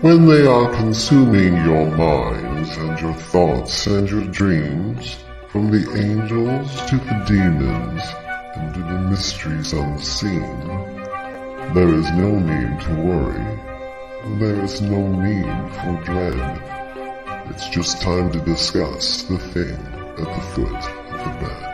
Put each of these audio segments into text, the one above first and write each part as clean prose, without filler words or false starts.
when they are consuming your minds and your thoughts and your dreams, from the angels to the demons and to the mysteries unseen, there is no need to worry. There is no need for dread. It's just time to discuss the thing at the foot of the bed.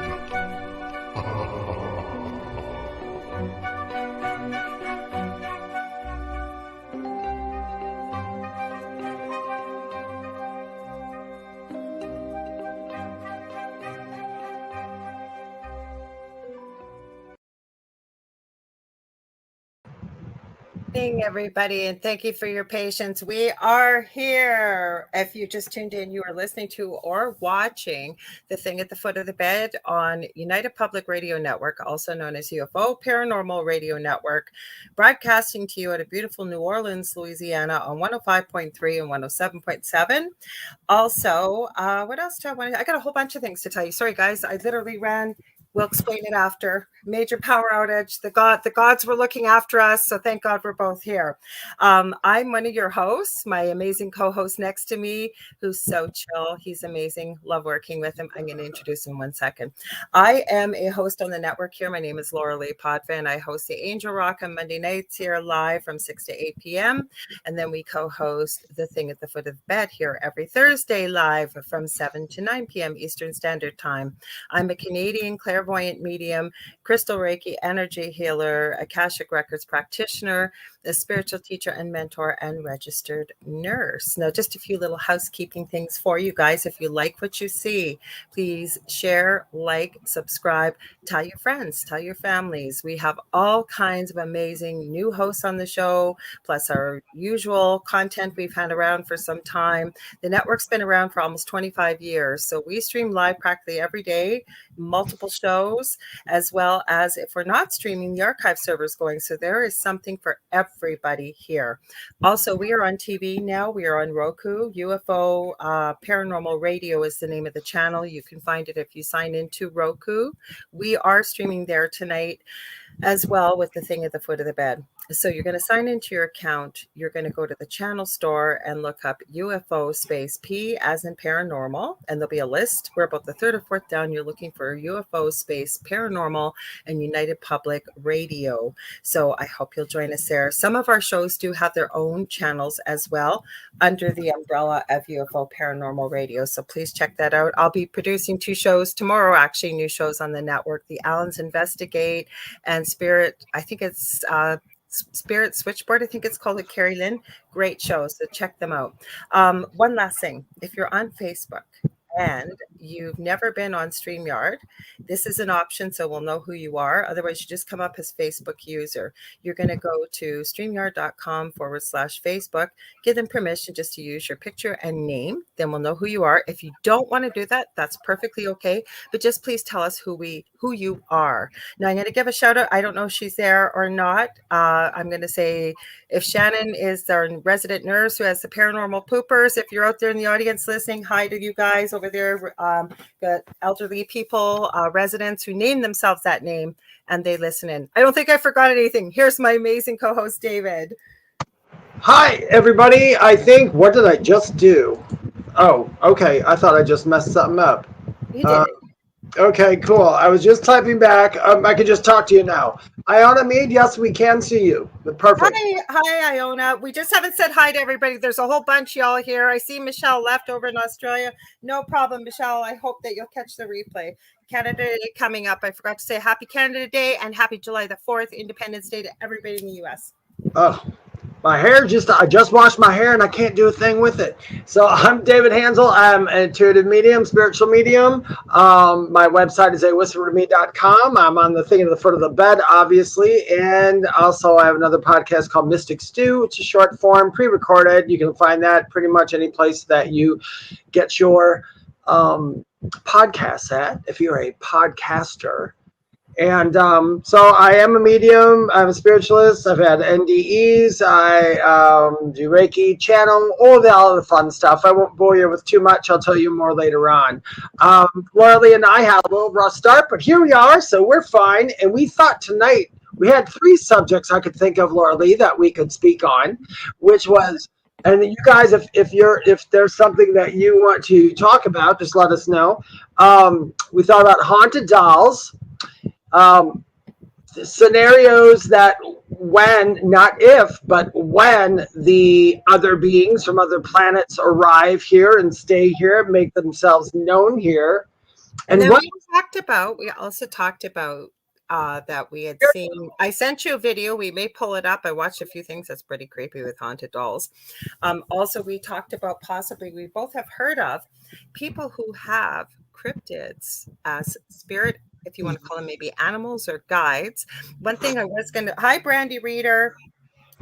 Everybody, and thank you for your patience. We are here. If you just tuned in, you are listening to or watching The Thing at the Foot of the Bed on United Public Radio Network, also known as UFO Paranormal Radio Network, broadcasting to you out of beautiful New Orleans, Louisiana on 105.3 and 107.7. Also, what else do I want to? I got a whole bunch of things to tell you. Sorry, guys, I literally ran. We'll explain it after. Major power outage. The gods were looking after us, so thank God we're both here. I'm one of your hosts, my amazing co-host next to me, who's so chill. He's amazing. Love working with him. I'm going to introduce him in 1 second. I am a host on the network here. My name is Lorilei Potvin. I host the Angel Rock on Monday nights here live from 6 to 8 p.m. And then we co-host The Thing at the Foot of the Bed here every Thursday live from 7 to 9 p.m. Eastern Standard Time. I'm a Canadian clairvoyant medium, crystal Reiki energy healer, Akashic Records practitioner, a spiritual teacher and mentor, and registered nurse. Now, just a few little housekeeping things for you guys. If you like what you see, please share, like, subscribe, tell your friends, tell your families. We have all kinds of amazing new hosts on the show, plus our usual content we've had around for some time. The network's been around for almost 25 years, so we stream live practically every day, multiple shows, as well as if we're not streaming, the archive server is going. So there is something for everybody here. Also, we are on TV now. We are on Roku. UFO Paranormal Radio is the name of the channel. You can find it if you sign into Roku. We are streaming there tonight as well with The Thing at the Foot of the Bed. So you're going to sign into your account. You're going to go to the channel store and look up UFO space P as in paranormal, and there'll be a list. We're about the third or fourth down. You're looking for UFO space paranormal and United Public Radio. So I hope you'll join us there. Some of our shows do have their own channels as well under the umbrella of UFO Paranormal Radio. So please check that out. I'll be producing 2 shows tomorrow, actually, new shows on the network, The Allens Investigate and Spirit. I think it's Spirit Switchboard, I think it's called, with Carrie Lynn. Great shows, so check them out. One last thing, if you're on Facebook and you've never been on StreamYard, this is an option, so we'll know who you are. Otherwise, you just come up as Facebook user. You're going to go to StreamYard.com/Facebook, give them permission just to use your picture and name. Then we'll know who you are. If you don't want to do that, that's perfectly okay. But just please tell us who you are. Now, I'm going to give a shout out. I don't know if she's there or not. I'm going to say, if Shannon is our resident nurse who has the paranormal poopers, if you're out there in the audience listening, hi to you guys over there. Got elderly people, residents who name themselves that name, and they listen in. I don't think I forgot anything. Here's my amazing co-host, David. Hi, everybody. What did I just do? Oh, okay. I thought I just messed something up. You did. Okay, cool. I was just typing back. I can just talk to you now. Iona Mead, yes, we can see you. Perfect. Hi, Iona. We just haven't said hi to everybody. There's a whole bunch y'all here. I see Michelle left over in Australia. No problem, Michelle. I hope that you'll catch the replay. Canada Day coming up. I forgot to say happy Canada Day and happy July the 4th, Independence Day to everybody in the U.S. Oh, my hair I just washed my hair and I can't do a thing with it. So I'm David Hanzel. I'm an intuitive medium, spiritual medium. My website is awhispertome.com. I'm on The Thing at the Foot of the Bed, obviously. And also I have another podcast called Mystic Stew. It's a short form, pre-recorded. You can find that pretty much any place that you get your podcasts at, if you're a podcaster. And so I am a medium. I'm a spiritualist. I've had NDEs. I do Reiki, channel, all the fun stuff. I won't bore you with too much. I'll tell you more later on. Lorilei and I had a little rough start, but here we are, so we're fine. And we thought tonight we had 3 subjects I could think of, Lorilei, that we could speak on, which was And you guys, if there's something that you want to talk about, just let us know. We thought about haunted dolls, scenarios that when, not if, but when the other beings from other planets arrive here and stay here, make themselves known here. And then what we also talked about that we had seen. I sent you a video. We may pull it up. I watched a few things that's pretty creepy with haunted dolls. Also, we talked about possibly, we both have heard of people who have cryptids as spirit, if you want to call them maybe animals or guides. One thing I was going to, hi, Brandy Reader.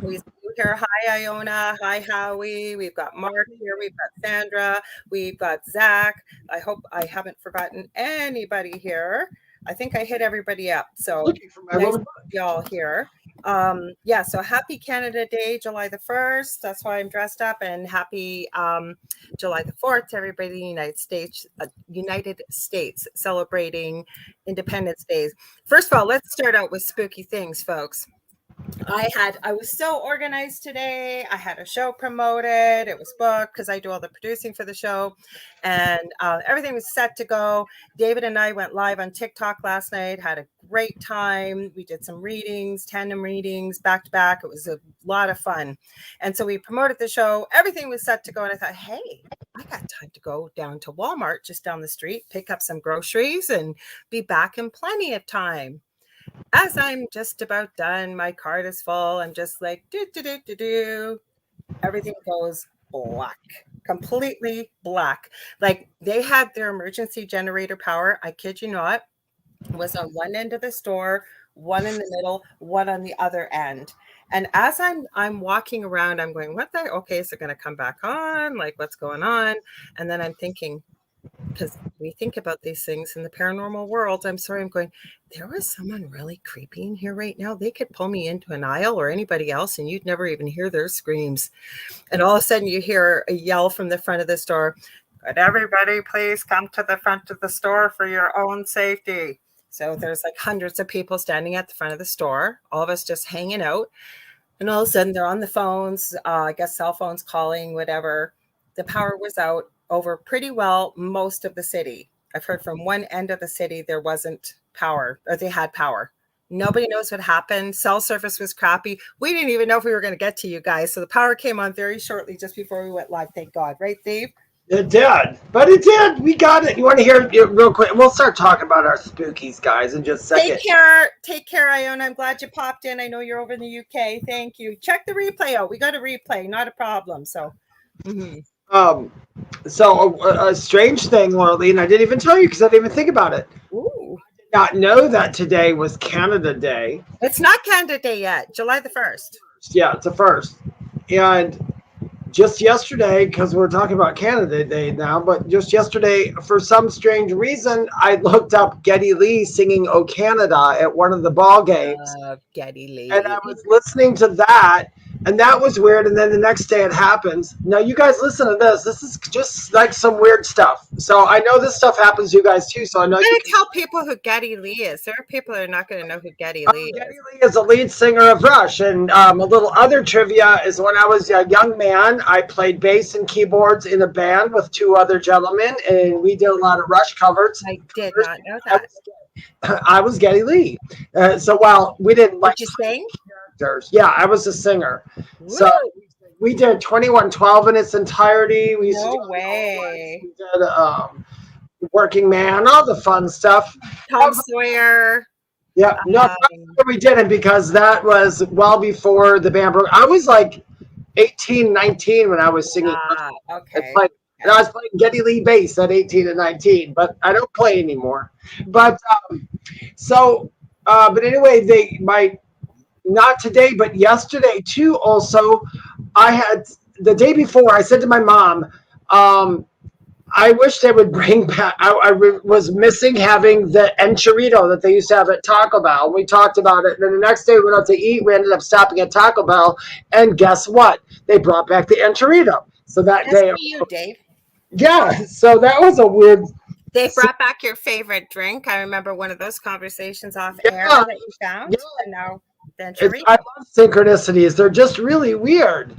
We see you here. Hi, Iona. Hi, Howie. We've got Mark here. We've got Sandra. We've got Zach. I hope I haven't forgotten anybody here. I think I hit everybody up. So nice to see y'all here. Yeah, so happy Canada Day, July the 1st. That's why I'm dressed up. And happy July the 4th to everybody in the United States celebrating Independence Days. First of all, let's start out with spooky things, folks. I was so organized today. I had a show promoted. It was booked because I do all the producing for the show, and everything was set to go. David and I went live on TikTok last night, had a great time. We did some readings, tandem readings, back to back. It was a lot of fun. And so we promoted the show. Everything was set to go. And I thought, hey, I got time to go down to Walmart just down the street, pick up some groceries and be back in plenty of time. As I'm just about done, my cart is full. I'm just like, everything goes black, completely black. Like they had their emergency generator power. I kid you not, was on one end of the store, one in the middle, one on the other end. And as I'm walking around, I'm going, what the, okay, is it going to come back on? Like what's going on? And then I'm thinking, because we think about these things in the paranormal world. I'm sorry, I'm going, there was someone really creepy in here right now. They could pull me into an aisle or anybody else and you'd never even hear their screams. And all of a sudden you hear a yell from the front of the store. Could everybody please come to the front of the store for your own safety? So there's like hundreds of people standing at the front of the store, all of us just hanging out. And all of a sudden they're on the phones, I guess cell phones calling, whatever. The power was out over pretty well most of the city. I've heard from one end of the city there wasn't power, or they had power. Nobody knows what happened. Cell service was crappy. We didn't even know if we were going to get to you guys. So the power came on very shortly just before we went live. Thank God. Right, Steve? It did. But it did. We got it. You want to hear it real quick? We'll start talking about our spookies, guys, in just a second. Take care, Iona. I'm glad you popped in. I know you're over in the UK. Thank you. Check the replay out. We got a replay. Not a problem. So... So a strange thing, Lorilei, and I didn't even tell you because I didn't even think about it. Ooh. I did not know that today was Canada Day. It's not Canada Day yet. July the 1st. Yeah, it's the 1st. And just yesterday, because we're talking about Canada Day now, but just yesterday, for some strange reason, I looked up Geddy Lee singing "O Canada" at one of the ball games. Geddy Lee. And I was listening to that. And that was weird. And then the next day it happens. Now, you guys listen to this. This is just like some weird stuff. So I know this stuff happens to you guys too. So I know I'm going to tell people who Geddy Lee is. There are people that are not going to know who Geddy Lee is. Geddy Lee is the lead singer of Rush. And a little other trivia is when I was a young man, I played bass and keyboards in a band with two other gentlemen. And we did a lot of Rush covers. I did not know that. I was Geddy Lee. So while we didn't like... Did you sing? Yeah, I was a singer. Woo. So we did 2112 in its entirety. We used to do way. We did Working Man, all the fun stuff. Tom Sawyer. Yeah, no, we didn't because that was well before the band broke. I was like 18, 19 when I was singing. Okay. And I was playing Geddy Lee bass at 18 and 19, but I don't play anymore. But but anyway, not today, but yesterday too. Also, I had the day before. I said to my mom, "I wish they would bring back." I was missing having the enchilada that they used to have at Taco Bell. And we talked about it. And then the next day we went out to eat. We ended up stopping at Taco Bell, and guess what? They brought back the enchilada. So that day, for you, Dave. Yeah. So that was a weird. They brought back your favorite drink. I remember one of those conversations off air that you found. Yeah. And now. I love synchronicities. They're just really weird.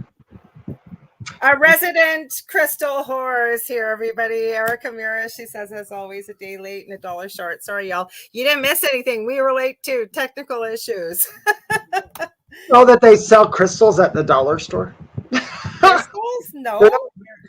Our resident crystal whore is here, everybody. Erica Mira, she says, as always, a day late and a dollar short. Sorry, y'all. You didn't miss anything. We were late too. Technical issues. Know that they sell crystals at the dollar store? Crystals? No.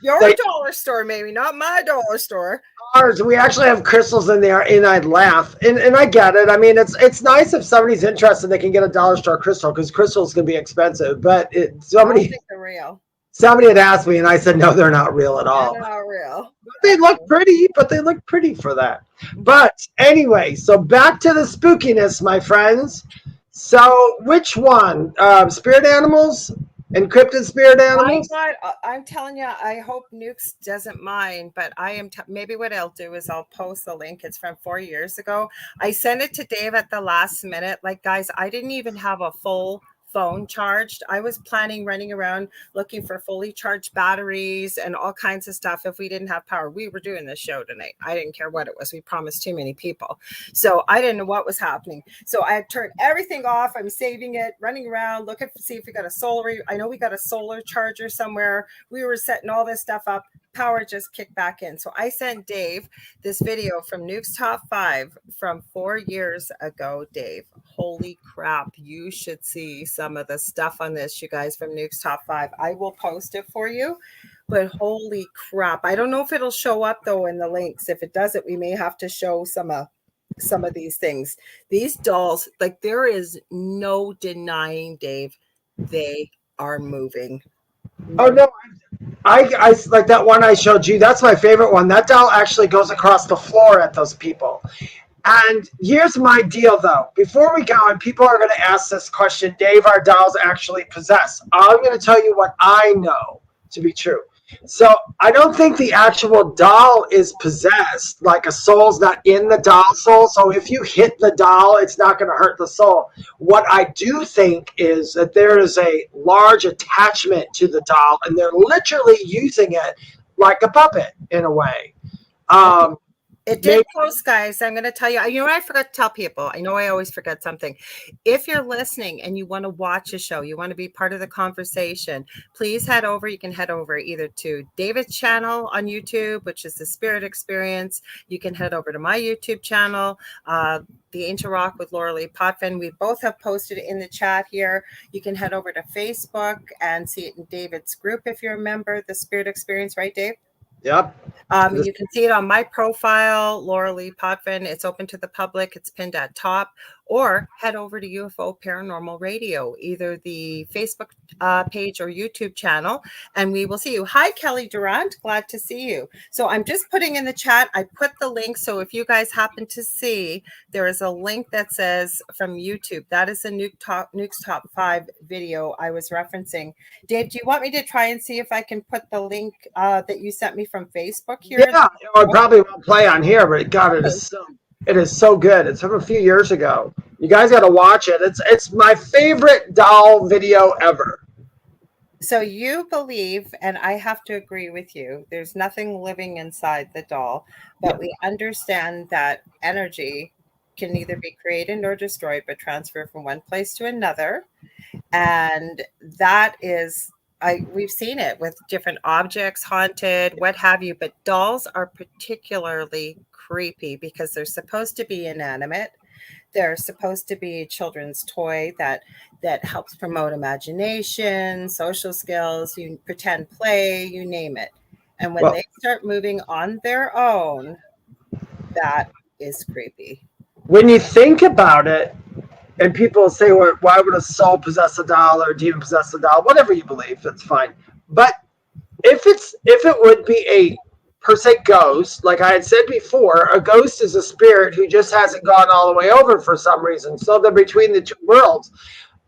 Your dollar store, maybe, not my dollar store. Ours, we actually have crystals in there, and I'd laugh. And I get it. I mean, it's nice if somebody's interested, they can get a dollar store crystal, because crystals can be expensive. But I don't think they're real. Somebody had asked me, and I said, no, they're not real at all. They're not real. They look pretty, but they look pretty for that. But anyway, so back to the spookiness, my friends. So which one? Spirit animals? Encrypted spirit animals? I'm telling you, I hope Nukes doesn't mind, but I am maybe what I'll do is I'll post the link. It's from 4 years ago. I sent it to Dave at the last minute. Like, guys, I didn't even have a full phone charged. I was planning running around looking for fully charged batteries and all kinds of stuff if we didn't have power. We were doing this show tonight. I didn't care what it was. We promised too many people. So I didn't know what was happening. So I had turned everything off. I'm saving it, running around, looking to see if we got a solar. I know we got a solar charger somewhere. We were setting all this stuff up. Power just kicked back in. So I sent Dave this video from Nuke's Top 5 from 4 years ago, Dave. Holy crap. You should see some of the stuff on this, you guys, from Nuke's Top 5. I will post it for you, but holy crap. I don't know if it'll show up, though, in the links. If it doesn't, we may have to show some of these things. These dolls, like, there is no denying, Dave, they are moving. Oh, no. I like that one I showed you. That's my favorite one. That doll actually goes across the floor at those people. And here's my deal, though. Before we go, and people are going to ask this question, Dave, are dolls actually possessed? I'm going to tell you what I know to be true. So I don't think the actual doll is possessed, like a soul's not in the doll soul. So if you hit the doll, it's not going to hurt the soul. What I do think is that there is a large attachment to the doll, and they're literally using it like a puppet in a way. It did post, guys. I'm going to tell you. You know what I forgot to tell people? I know I always forget something. If you're listening and you want to watch a show, you want to be part of the conversation, please head over. You can head over either to David's channel on YouTube, which is The Spirit Experience. You can head over to my YouTube channel, The Angel Rock with Lorilei Potvin. We both have posted it in the chat here. You can head over to Facebook and see it in David's group if you're a member, The Spirit Experience, right, Dave? Yep. You can see it on my profile, Lorilei Potvin. It's open to the public. It's pinned at top. Or head over to UFO Paranormal Radio, either the Facebook page or YouTube channel, and we will see you. Hi, Kelly Durant. Glad to see you. So I'm just putting in the chat. I put the link. So if you guys happen to see, there is a link that says from YouTube. That is the Nuke's Top 5 video I was referencing. Dave, do you want me to try and see if I can put the link that you sent me from Facebook here? Yeah, it probably won't play on here, but God, it is so good. It's from a few years ago. You guys got to watch it. It's my favorite doll video ever. So you believe, and I have to agree with you, there's nothing living inside the doll, but we understand that energy can neither be created nor destroyed, but transferred from one place to another. And that is, we've seen it with different objects, haunted, what have you, but dolls are particularly creepy because they're supposed to be inanimate. They're supposed to be a children's toy that helps promote imagination, social skills, you pretend play, you name it. And when they start moving on their own, that is creepy. When you think about it, and people say, well, why would a soul possess a doll or a demon possess a doll? Whatever you believe, that's fine. But if it would be a per se ghost, like I had said before, a ghost is a spirit who just hasn't gone all the way over for some reason. So they're between the two worlds.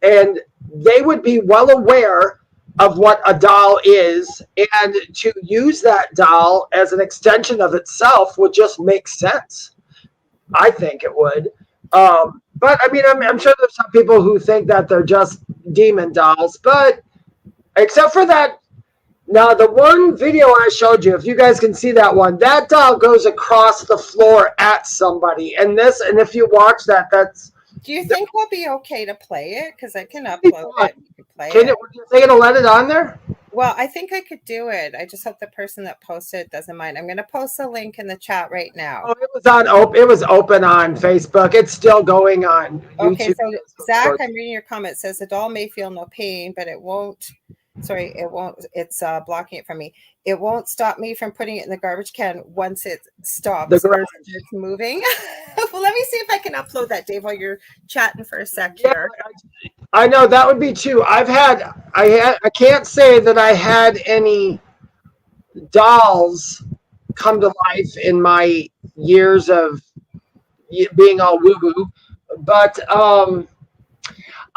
And they would be well aware of what a doll is, and to use that doll as an extension of itself would just make sense. I think it would. But I mean, I'm sure there's some people who think that they're just demon dolls, but except for that, now the one video I showed you, if you guys can see that one, that doll goes across the floor at somebody. And if you watch that, that's... Do you think we'll be okay to play it? Because I can upload it. Are they going to let it on there? Well, I think I could do it. I just hope the person that posted doesn't mind. I'm going to post a link in the chat right now. Oh, it was open on Facebook. It's still going on Okay, YouTube. so Zach, I'm reading your comment. It says the doll may feel no pain, but it won't. Sorry, it won't. It's blocking it from me. It won't stop me from putting it in the garbage can once it stops. The garage. It's moving. Well, let me see if I can upload that, Dave, while you're chatting for a sec Yeah, here. I know that would be too. I can't say that I had any dolls come to life in my years of being all woo woo, but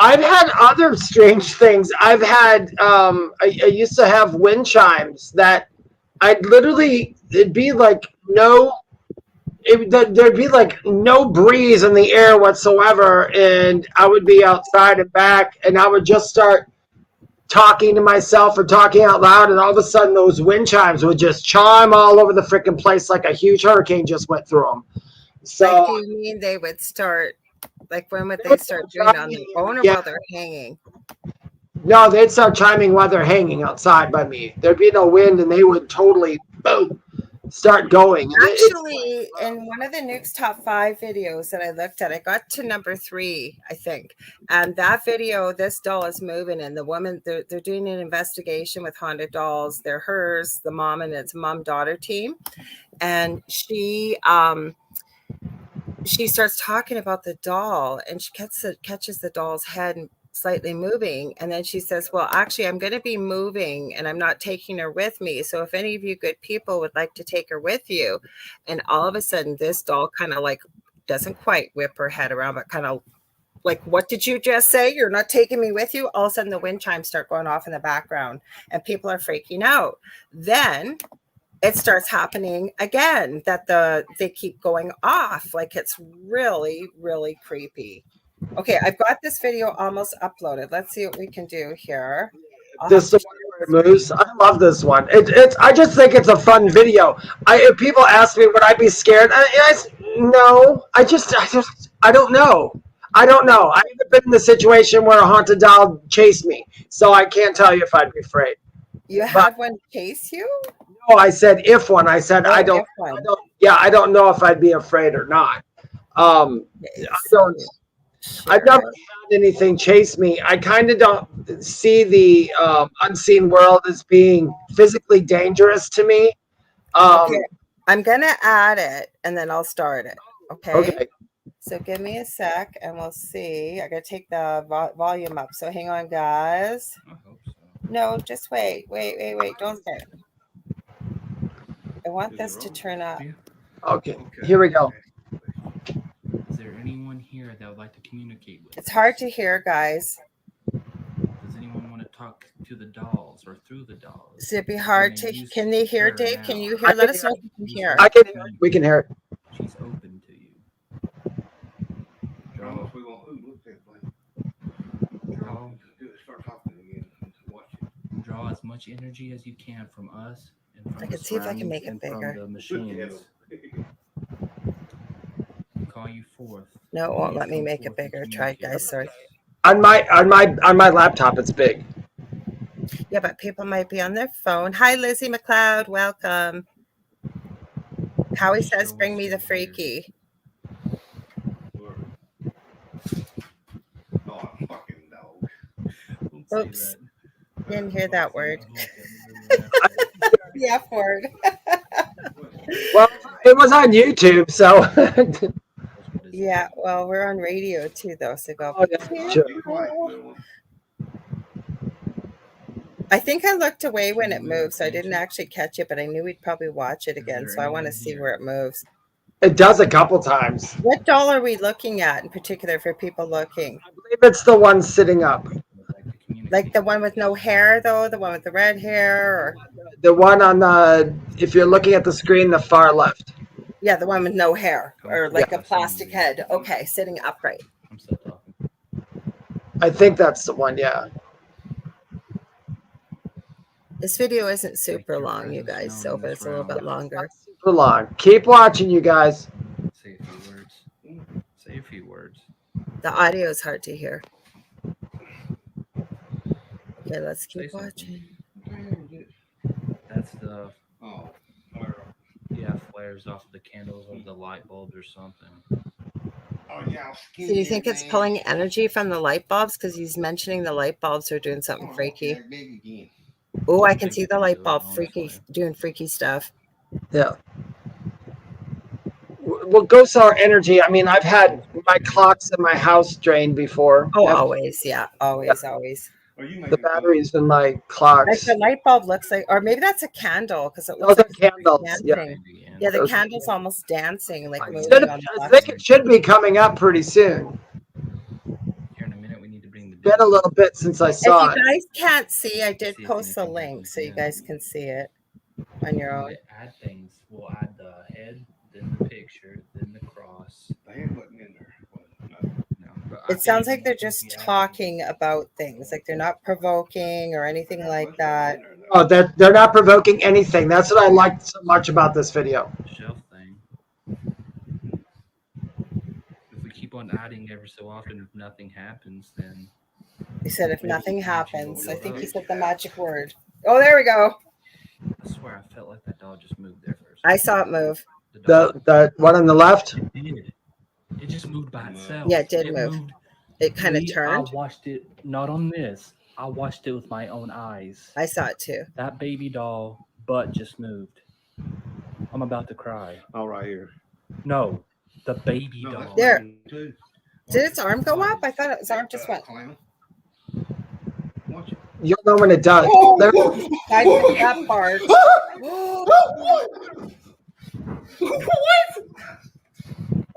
I've had other strange things. I've had I used to have wind chimes that I'd literally it'd be like there'd be like no breeze in the air whatsoever, and I would be outside and back, and I would just start talking to myself or talking out loud, and all of a sudden those wind chimes would just chime all over the freaking place like a huge hurricane just went through them. So, like, do you mean they would start? Like, when would they start doing it on their own, or while they're hanging? No, they'd start chiming while they're hanging outside by me. There'd be no wind, and they would totally boom start going. Actually, in one of the Nuke's top 5 videos that I looked at, I got to number 3, I think. And that video, this doll is moving, and the woman, they're doing an investigation with haunted dolls. They're hers, the mom, and it's a mom-daughter team. And she starts talking about the doll, and she catches the doll's head and slightly moving, and then she says, well, actually, I'm going to be moving and I'm not taking her with me, so if any of you good people would like to take her with you. And all of a sudden this doll kind of like doesn't quite whip her head around, but kind of like, what did you just say? You're not taking me with you? All of a sudden the wind chimes start going off in the background and people are freaking out. Then it starts happening again, that they keep going off. Like, it's really, really creepy. Okay, I've got this video almost uploaded. Let's see what we can do here. This is where it moves. I love this one. I just think it's a fun video. If people ask me, would I be scared? No. I don't know. I don't know. I haven't been in the situation where a haunted doll chased me, so I can't tell you if I'd be afraid. You had one chase you? No, I said if one. I said I don't. Yeah, I don't know if I'd be afraid or not. I don't. Sure. I've never had anything chase me. I kind of don't see the unseen world as being physically dangerous to me. Okay. I'm going to add it and then I'll start it. Okay. So give me a sec and we'll see. I got to take the volume up. So hang on, guys. I hope so. No, just wait. Don't start. I want this to turn up. Okay. Here we go. Is there anyone here that would like to communicate with? It's hard to hear, guys. Does anyone want to talk to the dolls or through the dolls? It'd be hard to. Can they hear, Dave? Now? Can you hear? Let us know if you can hear. I can. We can hear it. She's open to you. Draw as much energy as you can from us and from I can see if I can make it bigger. From the machines. Call you forth. No, it won't let me make it bigger. Try, guys. Sorry. On my laptop, it's big. Yeah, but people might be on their phone. Hi, Lizzie McLeod. Welcome. Howie says, "Bring me the freaky." Oops. Didn't hear that word. The F word. Well, it was on YouTube, so. Yeah, well, we're on radio too, though. So go. Oh, yeah, sure. I think I looked away when it moved, so I didn't actually catch it, but I knew we'd probably watch it again, so I want to see where it moves. It does a couple times. What doll are we looking at in particular for people looking? I believe it's the one sitting up. Like the one with no hair, though? The one with the red hair? Or? The one on the, if you're looking at the screen, the far left. Yeah, the one with no hair, or like a plastic head. Okay, sitting upright. I'm still talking. I think that's the one, yeah. This video isn't super long, you guys, so but it's a little bit longer. Super long. Keep watching, you guys. Say a few words. Say a few words. The audio is hard to hear. Okay, let's keep watching. stuff. Oh. Yeah, flares off of the candles or the light bulbs or something. Oh yeah. So do you think it's pulling energy from the light bulbs? Because he's mentioning the light bulbs are doing something freaky. Big again. Oh, I I can think see it the can light do it, bulb freaky honestly. doing freaky stuff. Yeah. Well, ghosts are energy. I mean, I've had my clocks in my house drained before. Oh, And always, yeah, always, always. Oh, you make the it good. batteries in my Like clocks. the light bulb looks like, or maybe that's a candle because it looks Those are like candles. Yeah. dancing. Maybe, Yeah, the Those- candle's almost dancing, like I moving on the think left. it should be coming up pretty soon. Here in a minute, we need to bring the Been a little bit since I If saw you it. guys can't see, I did See if post a anything link happens, so you yeah. guys can see it on your We own. need to add things. We'll add the head, then the picture, then the cross. The head wasn't in there. No. No, but I It sounds think like they're once we just add things, talking about things, like they're not provoking or anything like that. Oh, they're not provoking anything. That's what I liked so much about this video. the shelf thing. If we keep on adding every so often, if nothing happens, then He said if maybe nothing the energy will happens, I build think he up. said the magic word. Oh, there we go. I swear, I felt like that dog just moved there first. I saw it move. The dog. The one on the left. It did. It just moved by itself. Yeah, it did move. Moved. It kind of I turned. watched it not on this. I watched it with my own eyes. I saw it too. That baby doll butt just moved. I'm about to cry. Oh, right here. No, the baby No, doll. that's There. mine, too. Did its arm go up? I thought its arm just went. Clown. Watch it. You'll know when it does. There- I missed that part.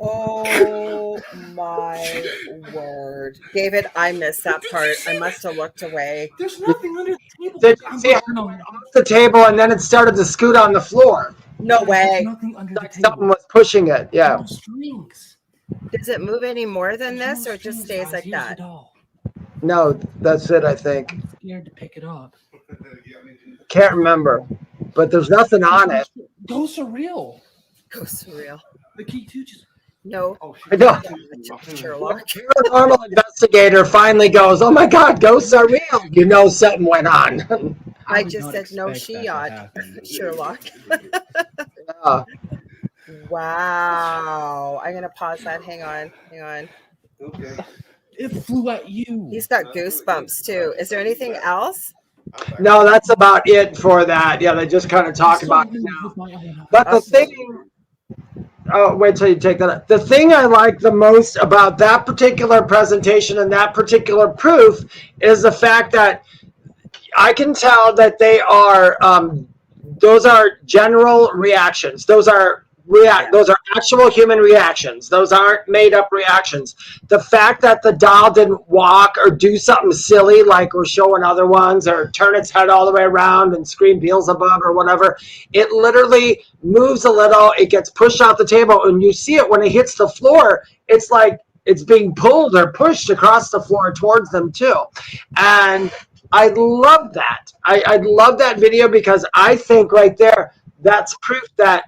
Oh my word. David, I missed that part. I must have looked away. There's nothing under the table. Did you see how it went off the table and then it started to scoot on the floor? No There's way. nothing under the Like table. something was pushing it. Yeah. No strings. Does it move any more than There's this no or it just strings, stays guys. like Here's that? The doll. No, that's it, I think. I'm scared to pick it up. Can't remember. But there's nothing on it. Ghosts are real. Go surreal. The key too just No. Oh, I know. Sherlock. Paranormal investigator finally goes, oh my God, ghosts are real. You know something went on. I would just not said no expect that to Shiat. happen. Sherlock. Yeah. Wow. I'm going to pause that. Hang on. Hang on. Okay. It flew at you. He's got goosebumps too. Is there anything else? No, that's about it for that. Yeah, they just kind of talk I about saw it it now. with my own eyes. But the thing, oh, wait till you take that up. The thing I like the most about that particular presentation and that particular proof is the fact that I can tell that they are, those are general reactions. Those are those are actual human reactions. Those aren't made up reactions. The fact that the doll didn't walk or do something silly like we're showing other ones or turn its head all the way around and scream Beelzebub or whatever, it literally moves a little, it gets pushed off the table, and you see it when it hits the floor, it's like it's being pulled or pushed across the floor towards them too. And I love that. I love that video because I think right there, that's proof that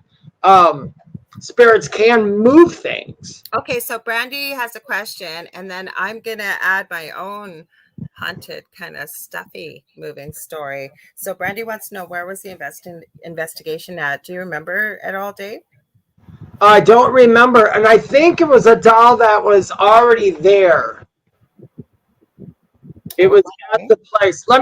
spirits can move things. Okay, so Brandy has a question, and then I'm going to add my own haunted kind of stuffy moving story. So Brandy wants to know, where was the investigation at? Do you remember at all, Dave? I don't remember, and I think it was a doll that was already there. It was at the place. I'll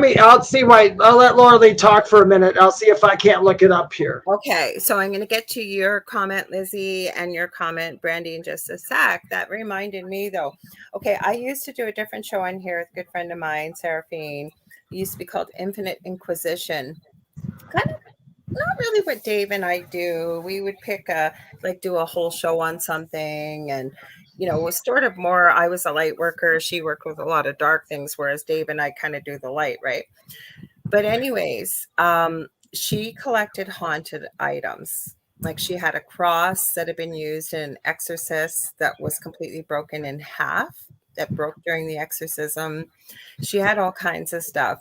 let Lorilei talk for a minute. I'll see if I can't look it up here. Okay, so I'm going to get to your comment, Lizzie, and your comment, Brandy, in just a sec. That reminded me, though. Okay, I used to do a different show on here with a good friend of mine, Seraphine. It used to be called Infinite Inquisition. Kind of not really what Dave and I do. We would pick do a whole show on something, and it was sort of more, I was a light worker. She worked with a lot of dark things, whereas Dave and I kind of do the light, right? But anyways, she collected haunted items. Like she had a cross that had been used in an exorcist that was completely broken in half, that broke during the exorcism. She had all kinds of stuff.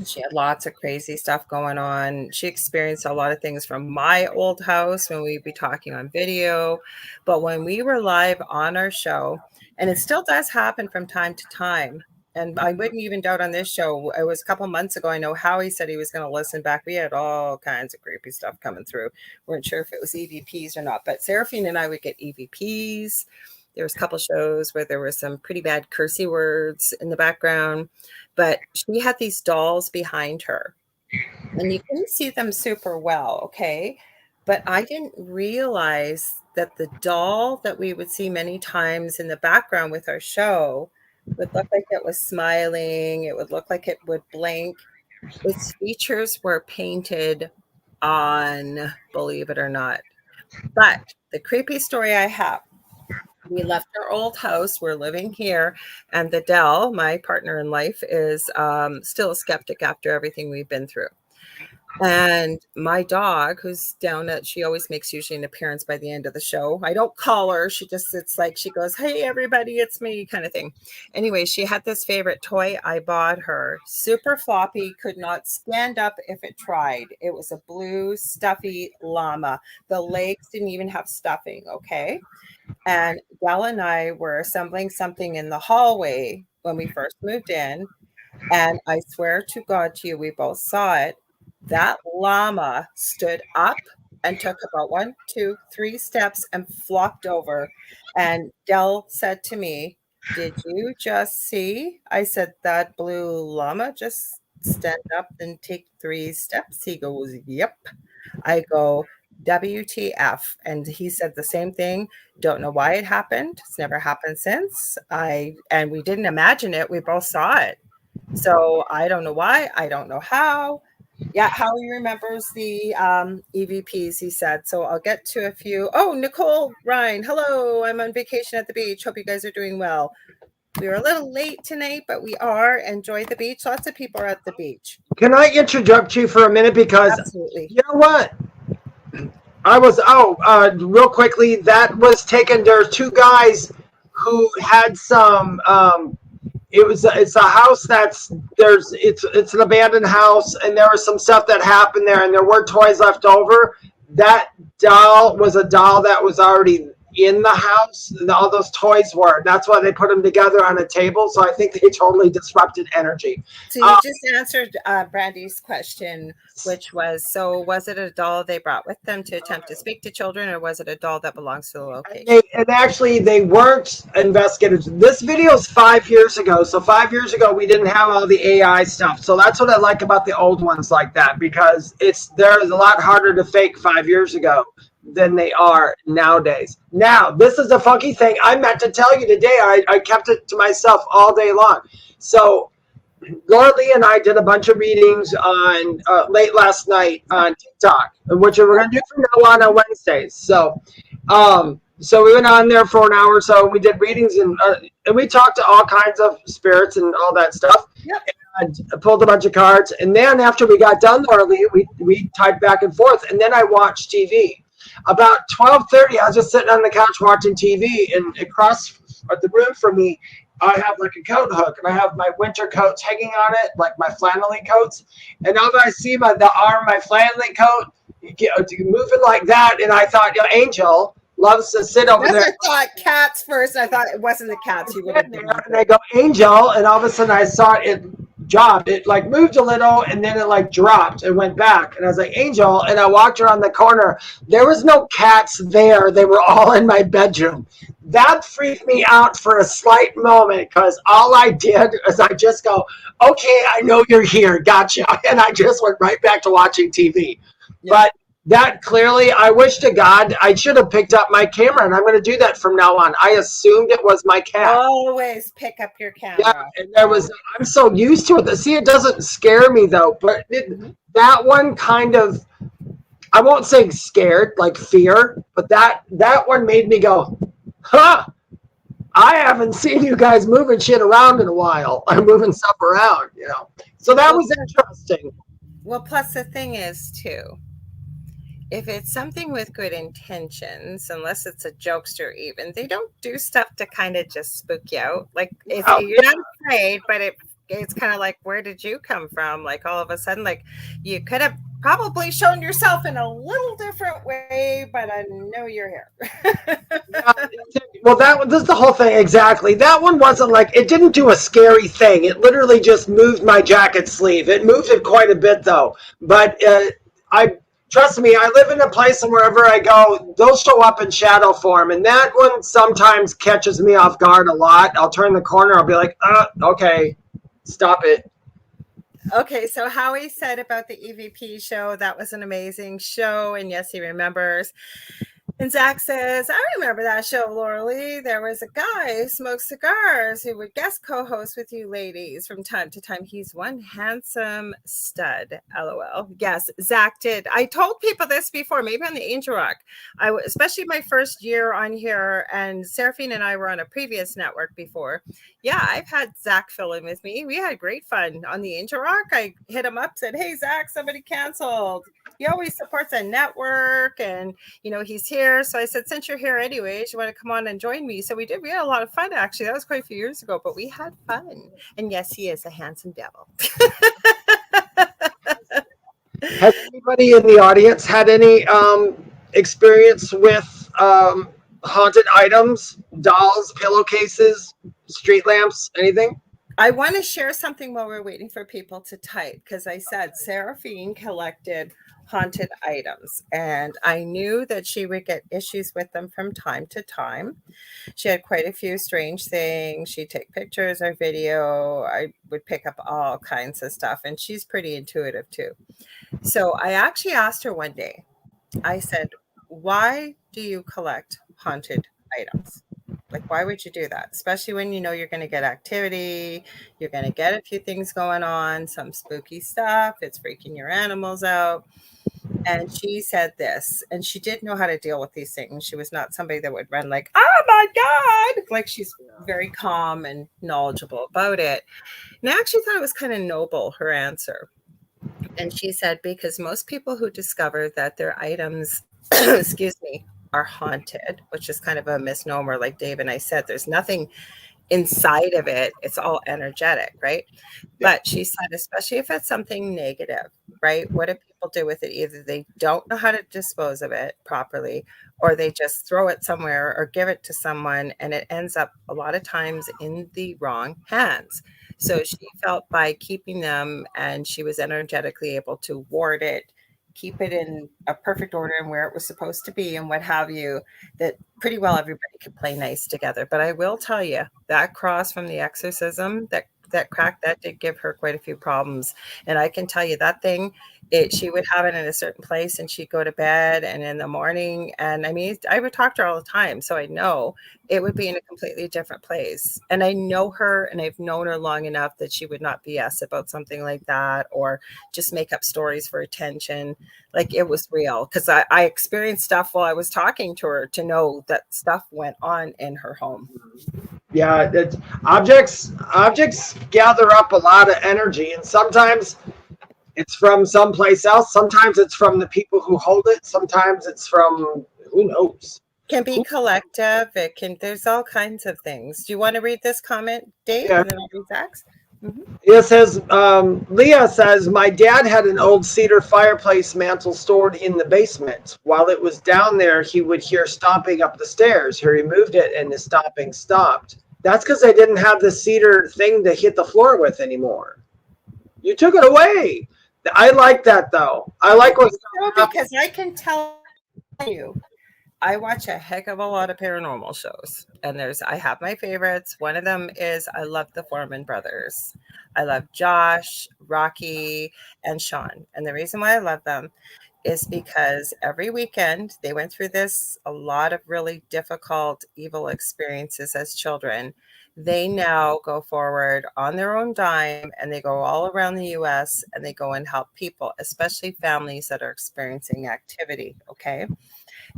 She had lots of crazy stuff going on. She experienced a lot of things from my old house when we'd be talking on video. But when we were live on our show, and it still does happen from time to time, And I wouldn't even doubt on this show. It was a couple months ago. I know Howie said he was going to listen back. We had all kinds of creepy stuff coming through. Weren't sure if it was EVPs or not. But Seraphine and I would get EVPs. There was a couple shows where there were some pretty bad cursey words in the background. But she had these dolls behind her. And you couldn't see them super well, okay? But I didn't realize that the doll that we would see many times in the background with our show would look like it was smiling. It would look like it would blink. Its features were painted on, believe it or not. But the creepy story I have, we left our old house. We're living here. And the Dell, my partner in life, is still a skeptic after everything we've been through. And my dog, who's down at, she always makes usually an appearance by the end of the show. I don't call her. She just, it's like, she goes, hey, everybody, it's me kind of thing. Anyway, she had this favorite toy I bought her. Super floppy, could not stand up if it tried. It was a blue stuffy llama. The legs didn't even have stuffing, okay? And Dell and I were assembling something in the hallway when we first moved in. And I swear to God to you, we both saw it. That llama stood up and took about 1, 2, 3 steps and flopped over. And Dell said to me, did you just see? I said, that blue llama just stand up and take 3 steps. He goes, yep. I go, WTF. And he said the same thing. Don't know why it happened. It's never happened since. And we didn't imagine it. We both saw it. So I don't know why. I don't know how. Yeah, Howie remembers the EVPs, he said. So I'll get to a few. Oh, Nicole Ryan. Hello, I'm on vacation at the beach. Hope you guys are doing well. We were a little late tonight, but we are. Enjoy the beach. Lots of people are at the beach. Can I interrupt you for a minute? Because absolutely. You know what? I was, real quickly, that was taken. There's 2 guys who had some, it's a house it's an abandoned house, and there was some stuff that happened there, and there were toys left over. That doll was a doll that was already in the house, and all those toys were. That's why they put them together on a table. So I think they totally disrupted energy. So you just answered Brandy's question, which was, so was it a doll they brought with them to attempt to speak to children, or was it a doll that belongs to the location? And actually, they weren't investigators. This video is 5 years ago. So 5 years ago, we didn't have all the AI stuff. So that's what I like about the old ones like that, because they're a lot harder to fake 5 years ago than they are nowadays. Now, this is a funky thing I meant to tell you today. I kept it to myself all day long. So Lorilei and I did a bunch of readings on late last night on TikTok, which we're going to do from now on Wednesdays. So we went on there for an hour or so. We did readings, and we talked to all kinds of spirits and all that stuff. Yep. And pulled a bunch of cards. And then after we got done, Lorilei, we typed back and forth. And then I watched TV. About 12:30, I was just sitting on the couch watching TV, and across the room from me, I have like a coat hook, and I have my winter coats hanging on it, like my flannelly coats. And now that I see the arm, my flannelly coat, moving like that, and I thought, Angel loves to sit over there. I thought cats first. I thought it wasn't the cats. You would have been. And I go, Angel, and all of a sudden I saw it dropped. It like moved a little, and then it like dropped and went back. And I was like, Angel, and I walked around the corner. There was no cats there. They were all in my bedroom. That freaked me out for a slight moment, because all I did is I just go, okay, I know you're here. Gotcha. And I just went right back to watching TV. Yeah. But that clearly, I wish to God I should have picked up my camera, and I'm going to do that from now on. I assumed it was my cat. Always pick up your camera. Yeah, and I'm so used to it. See, it doesn't scare me though, but that one kind of, I won't say scared, like fear, but that one made me go, huh, I haven't seen you guys moving shit around in a while. I'm moving stuff around, So that was interesting. Well, plus the thing is too, if it's something with good intentions, unless it's a jokester even, they don't do stuff to kind of just spook you out. Like, if you're not afraid, but it's kind of like, where did you come from? Like, all of a sudden, like, you could have probably shown yourself in a little different way, but I know you're here. Well, this is the whole thing. Exactly. That one wasn't like, it didn't do a scary thing. It literally just moved my jacket sleeve. It moved it quite a bit though. But trust me, I live in a place and wherever I go, they'll show up in shadow form. And that one sometimes catches me off guard a lot. I'll turn the corner. I'll be like, okay, stop it. Okay, so Howie said about the EVP show, that was an amazing show. And yes, he remembers. And Zach says, I remember that show, Lorilei. There was a guy who smoked cigars who would guest co-host with you ladies from time to time. He's one handsome stud, LOL. Yes, Zach did. I told people this before, maybe on the Angel Rock. Especially my first year on here, and Seraphine and I were on a previous network before. Yeah, I've had Zach fill in with me. We had great fun on the Angel Rock. I hit him up, said, hey, Zach, somebody canceled. He always supports a network, and, he's here. So I said, since you're here anyways, you want to come on and join me? So we did. We had a lot of fun, actually. That was quite a few years ago, but we had fun. And yes, he is a handsome devil. Has anybody in the audience had any experience with haunted items, dolls, pillowcases, street lamps, anything? I want to share something while we're waiting for people to type, because I said Seraphine collected haunted items, and I knew that she would get issues with them from time to time. She had quite a few strange things. She'd take pictures or video. I would pick up all kinds of stuff, and she's pretty intuitive too. So I actually asked her one day, I said, why do you collect haunted items? Like, why would you do that? Especially when you're going to get activity, you're going to get a few things going on, some spooky stuff, it's freaking your animals out. And she said this, and she did know how to deal with these things. She was not somebody that would run like, oh my God, like she's very calm and knowledgeable about it. And I actually thought it was kind of noble, her answer. And she said, because most people who discover that their items, excuse me, are haunted, which is kind of a misnomer. Like Dave and I said, there's nothing inside of it. It's all energetic, right? Yeah. But she said, especially if it's something negative, right? What do people do with it? Either they don't know how to dispose of it properly, or they just throw it somewhere or give it to someone, and it ends up a lot of times in the wrong hands. So she felt by keeping them, and she was energetically able to ward it, keep it in a perfect order and where it was supposed to be and what have you, that pretty well everybody could play nice together. But I will tell you, that cross from the exorcism, that crack, that did give her quite a few problems. And I can tell you that thing, she would have it in a certain place and she'd go to bed, and in the morning, and I mean, I would talk to her all the time. So I know it would be in a completely different place. And I know her, and I've known her long enough that she would not BS about something like that or just make up stories for attention. Like, it was real, because I experienced stuff while I was talking to her to know that stuff went on in her home. Yeah, it's objects gather up a lot of energy, and sometimes it's from someplace else. Sometimes it's from the people who hold it. Sometimes it's from who knows. Can be collective. It can. There's all kinds of things. Do you want to read this comment, Dave? Yeah. And then I'll read Zach's. Mm-hmm. It says, Leah says, my dad had an old cedar fireplace mantle stored in the basement. While it was down there, he would hear stomping up the stairs. He removed it and the stomping stopped. That's because I didn't have the cedar thing to hit the floor with anymore. You took it away. I like that, though. I like what's because I can tell you, I watch a heck of a lot of paranormal shows, and I have my favorites. One of them is, I love the Foreman brothers. I love Josh, Rocky, and Sean. And the reason why I love them is because every weekend they went through a lot of really difficult, evil experiences as children. They now go forward on their own dime, and they go all around the US, and they go and help people, especially families that are experiencing activity. Okay.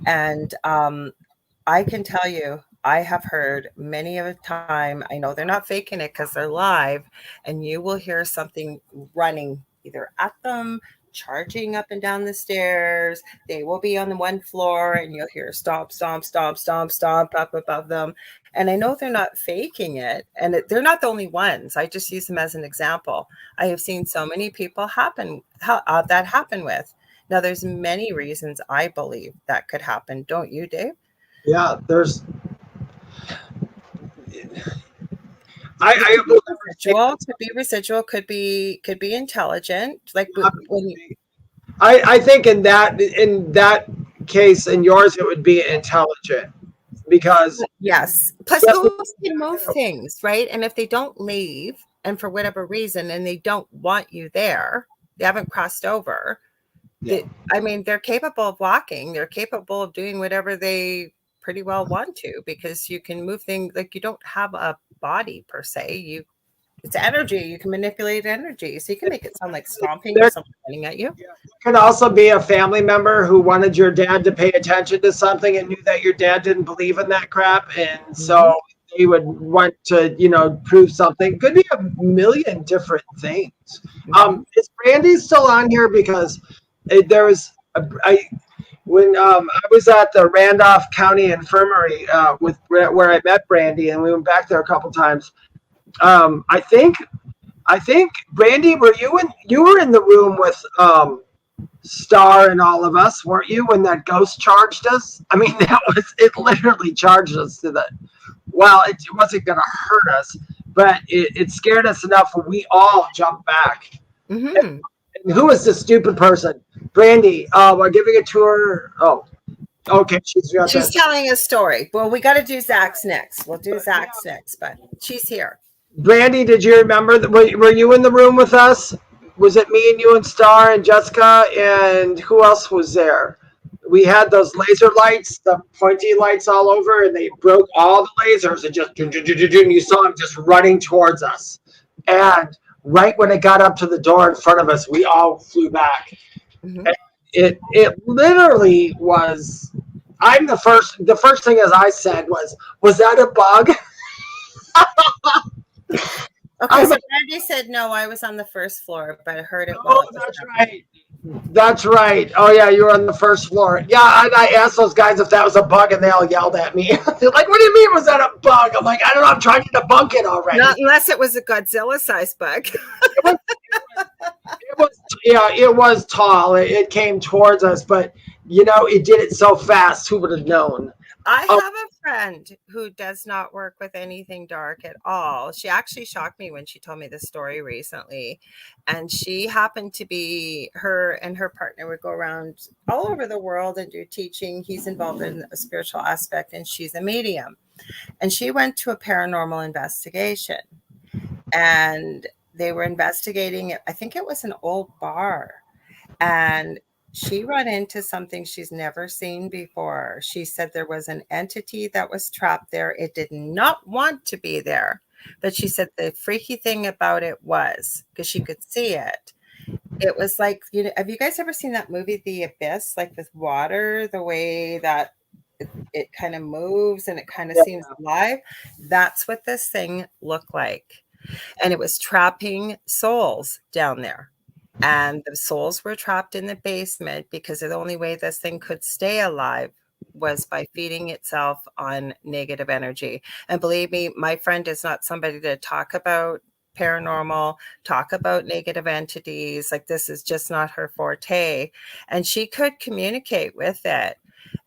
And I can tell you, I have heard many of the time, I know they're not faking it because they're live, and you will hear something running either at them, charging up and down the stairs. They will be on the one floor, and you'll hear stomp, stomp, stomp, stomp, stomp up above them. And I know they're not faking it, and they're not the only ones. I just use them as an example. I have seen so many people that happen with. Now, there's many reasons I believe that could happen. Don't you, Dave? Yeah, there's I will never say Residual could be residual, could be intelligent. Like when you, I think in that case, in yours, it would be intelligent because yes. Plus, just ghosts can move things, right? And if they don't leave, and for whatever reason, and they don't want you there, they haven't crossed over. Yeah. I mean, they're capable of walking. They're capable of doing whatever they pretty well want to, because you can move things. Like, you don't have a body per se. It's energy. You can manipulate energy. So you can make it sound like stomping or something running at you. could also be a family member who wanted your dad to pay attention to something and knew that your dad didn't believe in that crap, and so they would want to, prove something. Could be a million different things. Is Brandy still on here? Because there was when I was at the Randolph County Infirmary with where I met Brandy, and we went back there a couple times. I think Brandy, you were in the room with Star and all of us, weren't you, when that ghost charged us? I mean, it literally charged us to the, well, it wasn't going to hurt us, but it scared us enough when we all jumped back. And who is this stupid person? Brandy, we're giving a tour. Oh, okay. She's telling a story. Well, we got to do Zach's next. We'll do Zach's next, but she's here. Brandy, did you remember? Were you in the room with us? Was it me and you and Star and Jessica, and who else was there? We had those laser lights, the pointy lights all over, and they broke all the lasers and just, and you saw them just running towards us. And right when it got up to the door in front of us, we all flew back. It literally was. The first thing as I said was that a bug? Okay, so Brandy said no, I was on the first floor, but I heard it. Oh, that's right. That's right. Oh, yeah, you were on the first floor. Yeah, and I asked those guys if that was a bug, and they all yelled at me. They're like, what do you mean, was that a bug? I'm like, I don't know, I'm trying to debunk it already. Not unless it was a Godzilla-sized bug. It was tall. It came towards us, but, it did it so fast. Who would have known? I have a friend who does not work with anything dark at all. She actually shocked me when she told me this story recently. And she happened to be, her and her partner would go around all over the world and do teaching. He's involved in a spiritual aspect, and she's a medium. And she went to a paranormal investigation. And they were investigating, I think it was an old bar. And she ran into something she's never seen before. She said there was an entity that was trapped there. It did not want to be there. But she said the freaky thing about it was, because she could see it, it was like, have you guys ever seen that movie, The Abyss, like with water, the way that it kind of moves and it kind of seems alive? That's what this thing looked like. And it was trapping souls down there. And the souls were trapped in the basement because the only way this thing could stay alive was by feeding itself on negative energy. And believe me, my friend is not somebody to talk about paranormal, talk about negative entities. Like, this is just not her forte. And she could communicate with it.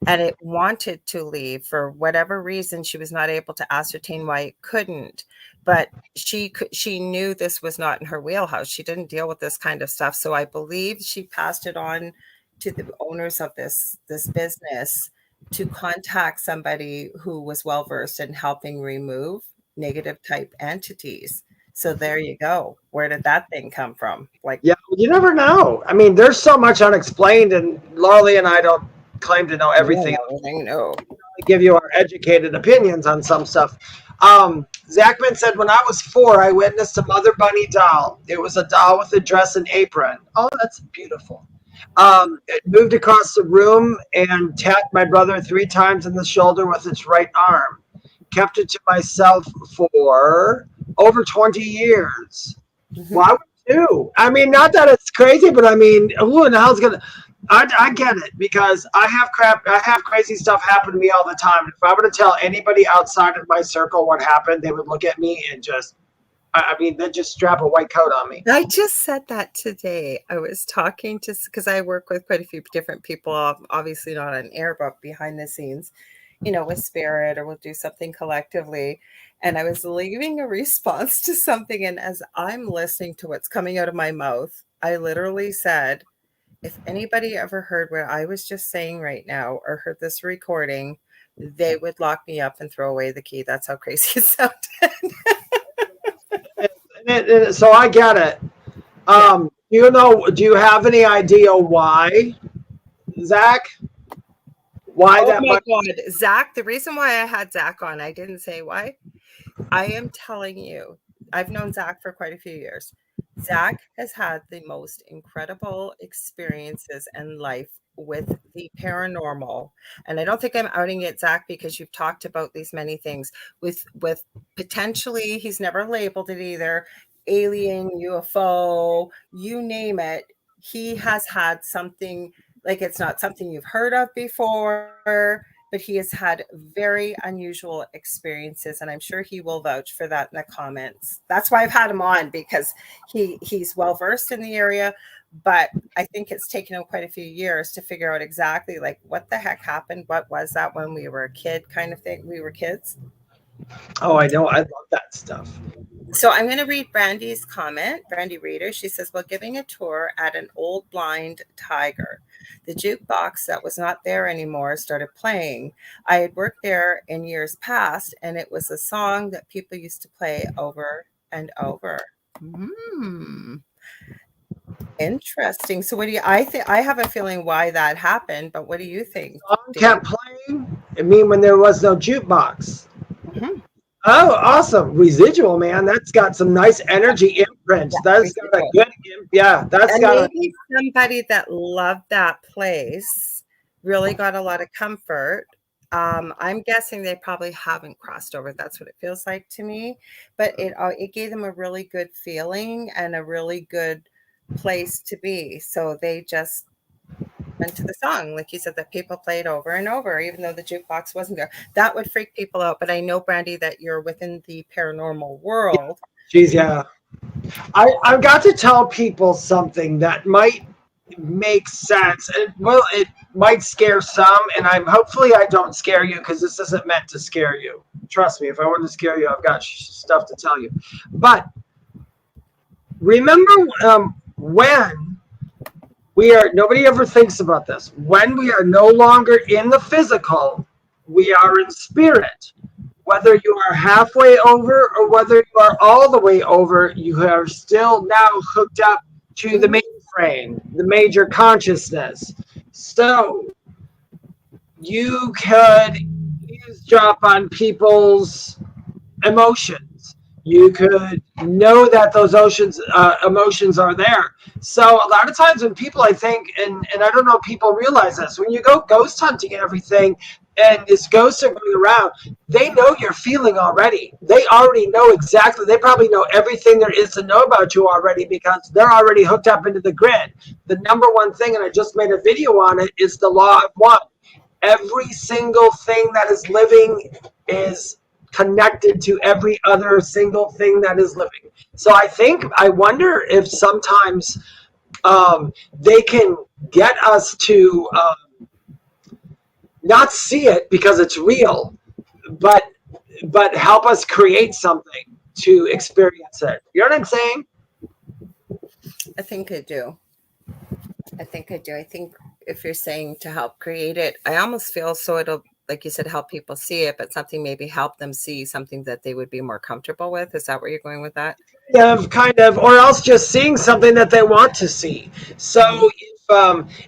And it wanted to leave for whatever reason. She was not able to ascertain why it couldn't. But she knew this was not in her wheelhouse. She didn't deal with this kind of stuff. So I believe she passed it on to the owners of this business to contact somebody who was well versed in helping remove negative type entities. So there you go. Where did that thing come from? Like, yeah, you never know. I mean, there's so much unexplained, and Lorilei and I don't claim to know everything. No. We give you our educated opinions on some stuff. Zachman said, when I was 4, I witnessed a Mother Bunny doll. It was a doll with a dress and apron. Oh, that's beautiful. It moved across the room and tapped my brother 3 times in the shoulder with its right arm. Kept it to myself for over 20 years. Why would you? I mean, not that it's crazy, but I mean, who in the hell's going to... I get it, because I have crazy stuff happen to me all the time. If I were to tell anybody outside of my circle what happened, they would look at me and they'd just strap a white coat on me. I just said that today. I was talking to, because I work with quite a few different people, obviously not on air, but behind the scenes. with spirit, or we'll do something collectively. And I was leaving a response to something. And as I'm listening to what's coming out of my mouth, I literally said, if anybody ever heard what I was just saying right now or heard this recording, they would lock me up and throw away the key. That's how crazy it sounded. So I get it. Do you have any idea why, Zach? Why Oh that my might God, Zach, the reason why I had Zach on, I didn't say why. I am telling you, I've known Zach for quite a few years. Zach has had the most incredible experiences in life with the paranormal. And I don't think I'm outing it, Zach, because you've talked about these many things with potentially, he's never labeled it either, alien, UFO, you name it. He has had something, like, it's not something you've heard of before, but he has had very unusual experiences, and I'm sure he will vouch for that in the comments. That's why I've had him on, because he's well versed in the area, but I think it's taken him quite a few years to figure out exactly, like, what the heck happened, what was that when we were a kid, kind of thing. We were kids. Oh, I know. I love that stuff. So I'm going to read Brandy's comment. Brandy Reader, she says, while giving a tour at an old blind tiger, the jukebox that was not there anymore started playing. I had worked there in years past, and it was a song that people used to play over and over. Interesting. So what do you, I think, I have a feeling why that happened, but what do you think? The song kept playing. I mean, when there was no jukebox. Mm-hmm. Oh, awesome. Residual, man. That's got some nice energy imprint. Yeah, That's got a good, that's and got maybe somebody that loved that place really got a lot of comfort. I'm guessing they probably haven't crossed over. That's what it feels like to me. But it gave them a really good feeling and a really good place to be. So they just went to the song, like you said, that people played over and over, even though the jukebox wasn't there. That would freak people out. But I know, Brandy, that you're within the paranormal world. Geez, yeah. I've got to tell people something that might make sense. It might scare some, and hopefully I don't scare you, because this isn't meant to scare you. Trust me, if I want to scare you, I've got stuff to tell you. But remember, when nobody ever thinks about this. When we are no longer in the physical, we are in spirit. Whether you are halfway over or whether you are all the way over, you are still now hooked up to the mainframe, the major consciousness. So you could eavesdrop on people's emotions. You could know that those emotions are there. So a lot of times when people, I think, and I don't know if people realize this, when you go ghost hunting and everything, and these ghosts are going around, they know you're feeling already. They already know exactly. They probably know everything there is to know about you already, because they're already hooked up into the grid. The number one thing, and I just made a video on it, is the law of one. Every single thing that is living is connected to every other single thing that is living. So I wonder if sometimes they can get us to not see it because it's real, but help us create something to experience it. You know what I'm saying? I think I do. I think if you're saying to help create it, I almost feel so it'll, like you said, help people see it, but something maybe help them see something that they would be more comfortable with. Is that where you're going with that? Kind of, or else just seeing something that they want to see. So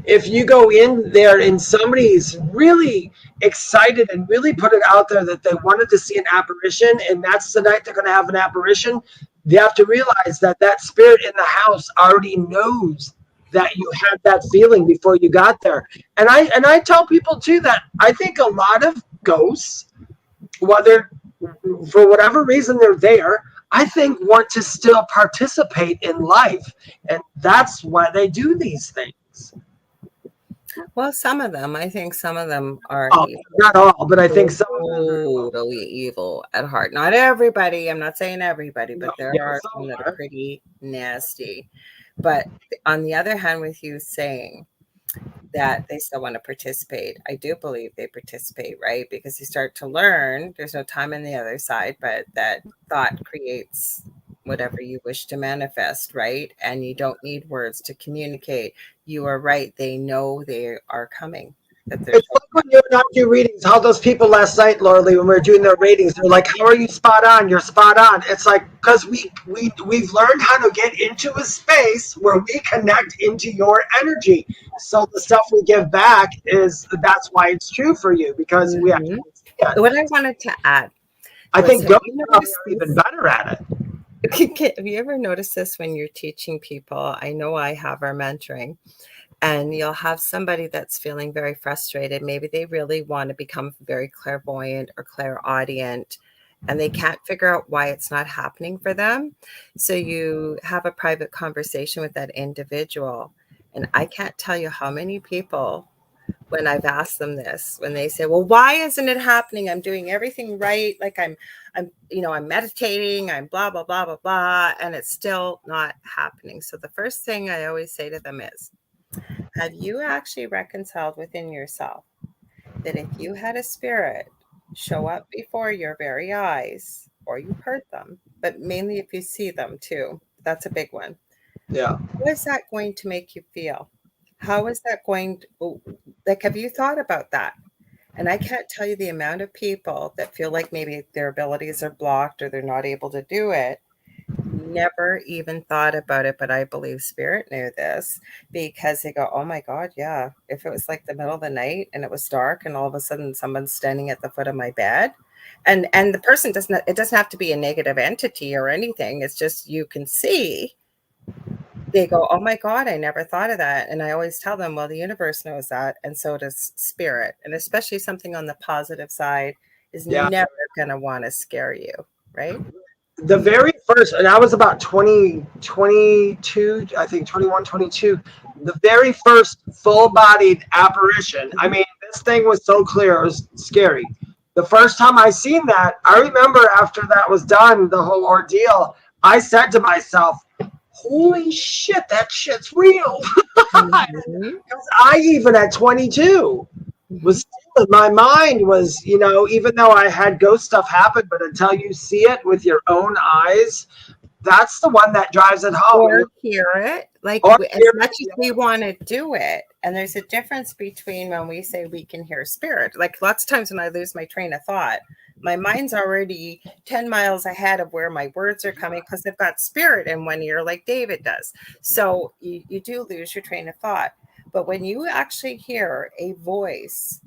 if you go in there and somebody's really excited and really put it out there that they wanted to see an apparition, and that's the night they're going to have an apparition, they have to realize that that spirit in the house already knows that you had that feeling before you got there. And I tell people too that I think a lot of ghosts, whether for whatever reason they're there, I think want to still participate in life, and that's why they do these things. Well, some of them, I think some of them are evil. Not all, but I think some totally evil at heart. Not everybody. I'm not saying everybody, but there are some that are pretty nasty. But on the other hand, with you saying that they still want to participate. I do believe they participate, right? Because you start to learn there's no time on the other side, but that thought creates whatever you wish to manifest, right? And you don't need words to communicate. You are right. They know they are coming. That there's It's like when you and I do readings, how those people last night, Lorilei, when we were doing their readings, they're like, how are you spot on? You're spot on. It's like, because we've learned how to get into a space where we connect into your energy. So the stuff we give back that's why it's true for you, because we actually Mhm. see it. What I wanted to add I was, think have ghosts you probably noticed are even this? better at it. Have you ever noticed this when you're teaching people? I know I have our mentoring, and you'll have somebody that's feeling very frustrated. Maybe they really want to become very clairvoyant or clairaudient, and they can't figure out why it's not happening for them. So you have a private conversation with that individual. And I can't tell you how many people, when I've asked them this, when they say, well, why isn't it happening? I'm doing everything right. Like I'm meditating, I'm blah, blah, blah, blah, blah, and it's still not happening. So the first thing I always say to them is, have you actually reconciled within yourself that if you had a spirit show up before your very eyes, or you heard them, but mainly if you see them too, that's a big one. Yeah. How is that going to make you feel? How is that going to, like, have you thought about that? And I can't tell you the amount of people that feel like maybe their abilities are blocked or they're not able to do it, never even thought about it, but I believe spirit knew this because they go, oh my God, yeah. If it was like the middle of the night and it was dark and all of a sudden someone's standing at the foot of my bed, and the person it doesn't have to be a negative entity or anything. It's just you can see. They go, oh my God, I never thought of that. And I always tell them, well, the universe knows that, and so does spirit. And especially something on the positive side is Yeah. never going to want to scare you, right? The very first, and I was about 20, 22, I think 21, 22. The very first full-bodied apparition. I mean, this thing was so clear, it was scary. The first time I seen that, I remember after that was done, the whole ordeal, I said to myself, holy shit, that shit's real. Mhm. I even at 22 was still, my mind was, even though I had ghost stuff happen, but until you see it with your own eyes, that's the one that drives it home. Or hear it, like Or as hear much it, as we want to do it. And there's a difference between when we say we can hear spirit. Like lots of times when I lose my train of thought, my mind's already 10 miles ahead of where my words are coming because they've got spirit in one ear, like David does. So you do lose your train of thought. But when you actually hear a voice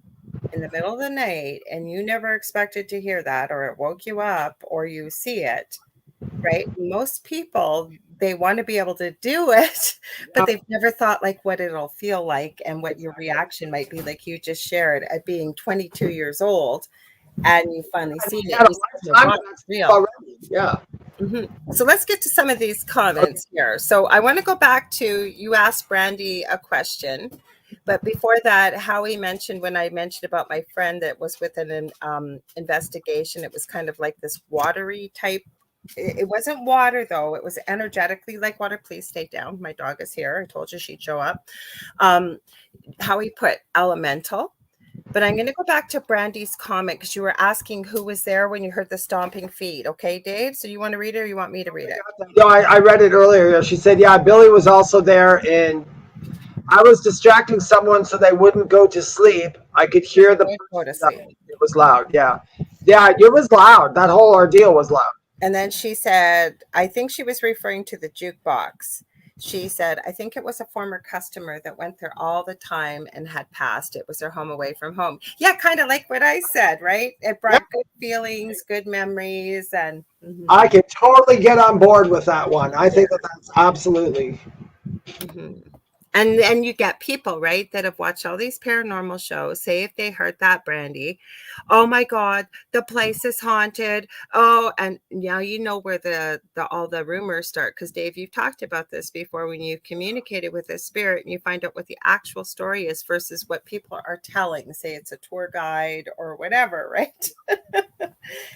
in the middle of the night and you never expected to hear that, or it woke you up, or you see it, right? Most people, they want to be able to do it, but they've never thought like what it'll feel like and what your reaction might be, like you just shared at being 22 years old and you finally seen it. had a You said, "Oh my lifetime God, of that it's stuff real." already. Yeah. So let's get to some of these comments here. So I want to go back to, you asked Brandy a question, but before that, Howie mentioned, when I mentioned about my friend that was with an investigation, it was kind of like this watery type. It wasn't water though. It was energetically like water. Please stay down. My dog is here. I told you she'd show up. Howie put elemental. But I'm going to go back to Brandy's comment because you were asking who was there when you heard the stomping feet. Okay, Dave? So you want to read it or you want me to read it? No, I read it earlier. She said, yeah, Billy was also there, and I was distracting someone so they wouldn't go to sleep. I could hear the Go to stuff. sleep. It was loud. Yeah. Yeah, it was loud. That whole ordeal was loud. And then she said, I think she was referring to the jukebox. She said, I think it was a former customer that went there all the time and had passed. It was their home away from home. Yeah, kind of like what I said, right? It brought good feelings, good memories, and I can totally get on board with that one. I think that's absolutely. And you get people, right, that have watched all these paranormal shows. Say if they heard that, Brandy, oh my God, the place is haunted. Oh, and now you know where the all the rumors start. Because Dave, you've talked about this before, when you've communicated with a spirit and you find out what the actual story is versus what people are telling. Say it's a tour guide or whatever, right?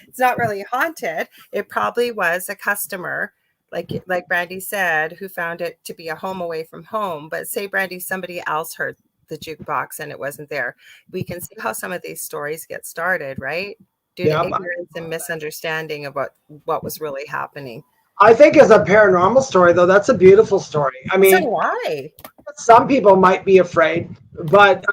It's not really haunted. It probably was a customer, like Brandy said, who found it to be a home away from home. But say, Brandy, somebody else heard the jukebox and it wasn't there. We can see how some of these stories get started, right? Due to Yep. ignorance and misunderstanding of what was really happening. I think as a paranormal story, though, that's a beautiful story. I mean, So why? some people might be afraid, but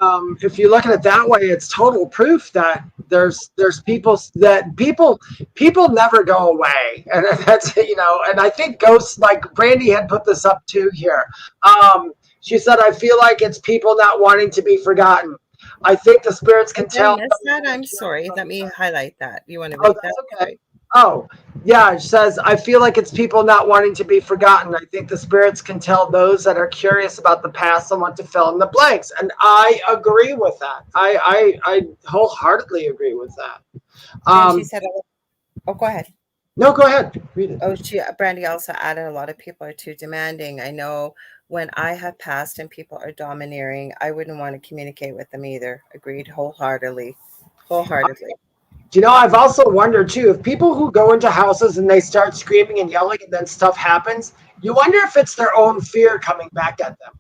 if you look at it that way, it's total proof that there's people that people never go away, and that's, you know. And I think ghosts, like Brandy had put this up too here. She said, "I feel like it's people not wanting to be forgotten. I think the spirits can Did I tell." miss that? I'm sorry. Let me highlight that. You want to Oh, read that's that? okay. Oh, yeah. It says, I feel like it's people not wanting to be forgotten. I think the spirits can tell those that are curious about the past and want to fill in the blanks. And I agree with that. I wholeheartedly agree with that. And she said, "Oh, go ahead." No, go ahead. Read it. Oh, Brandy also added, a lot of people are too demanding. I know when I have passed and people are domineering, I wouldn't want to communicate with them either. Agreed wholeheartedly. Wholeheartedly. Do you know, I've also wondered too, if people who go into houses and they start screaming and yelling and then stuff happens, you wonder if it's their own fear coming back at them.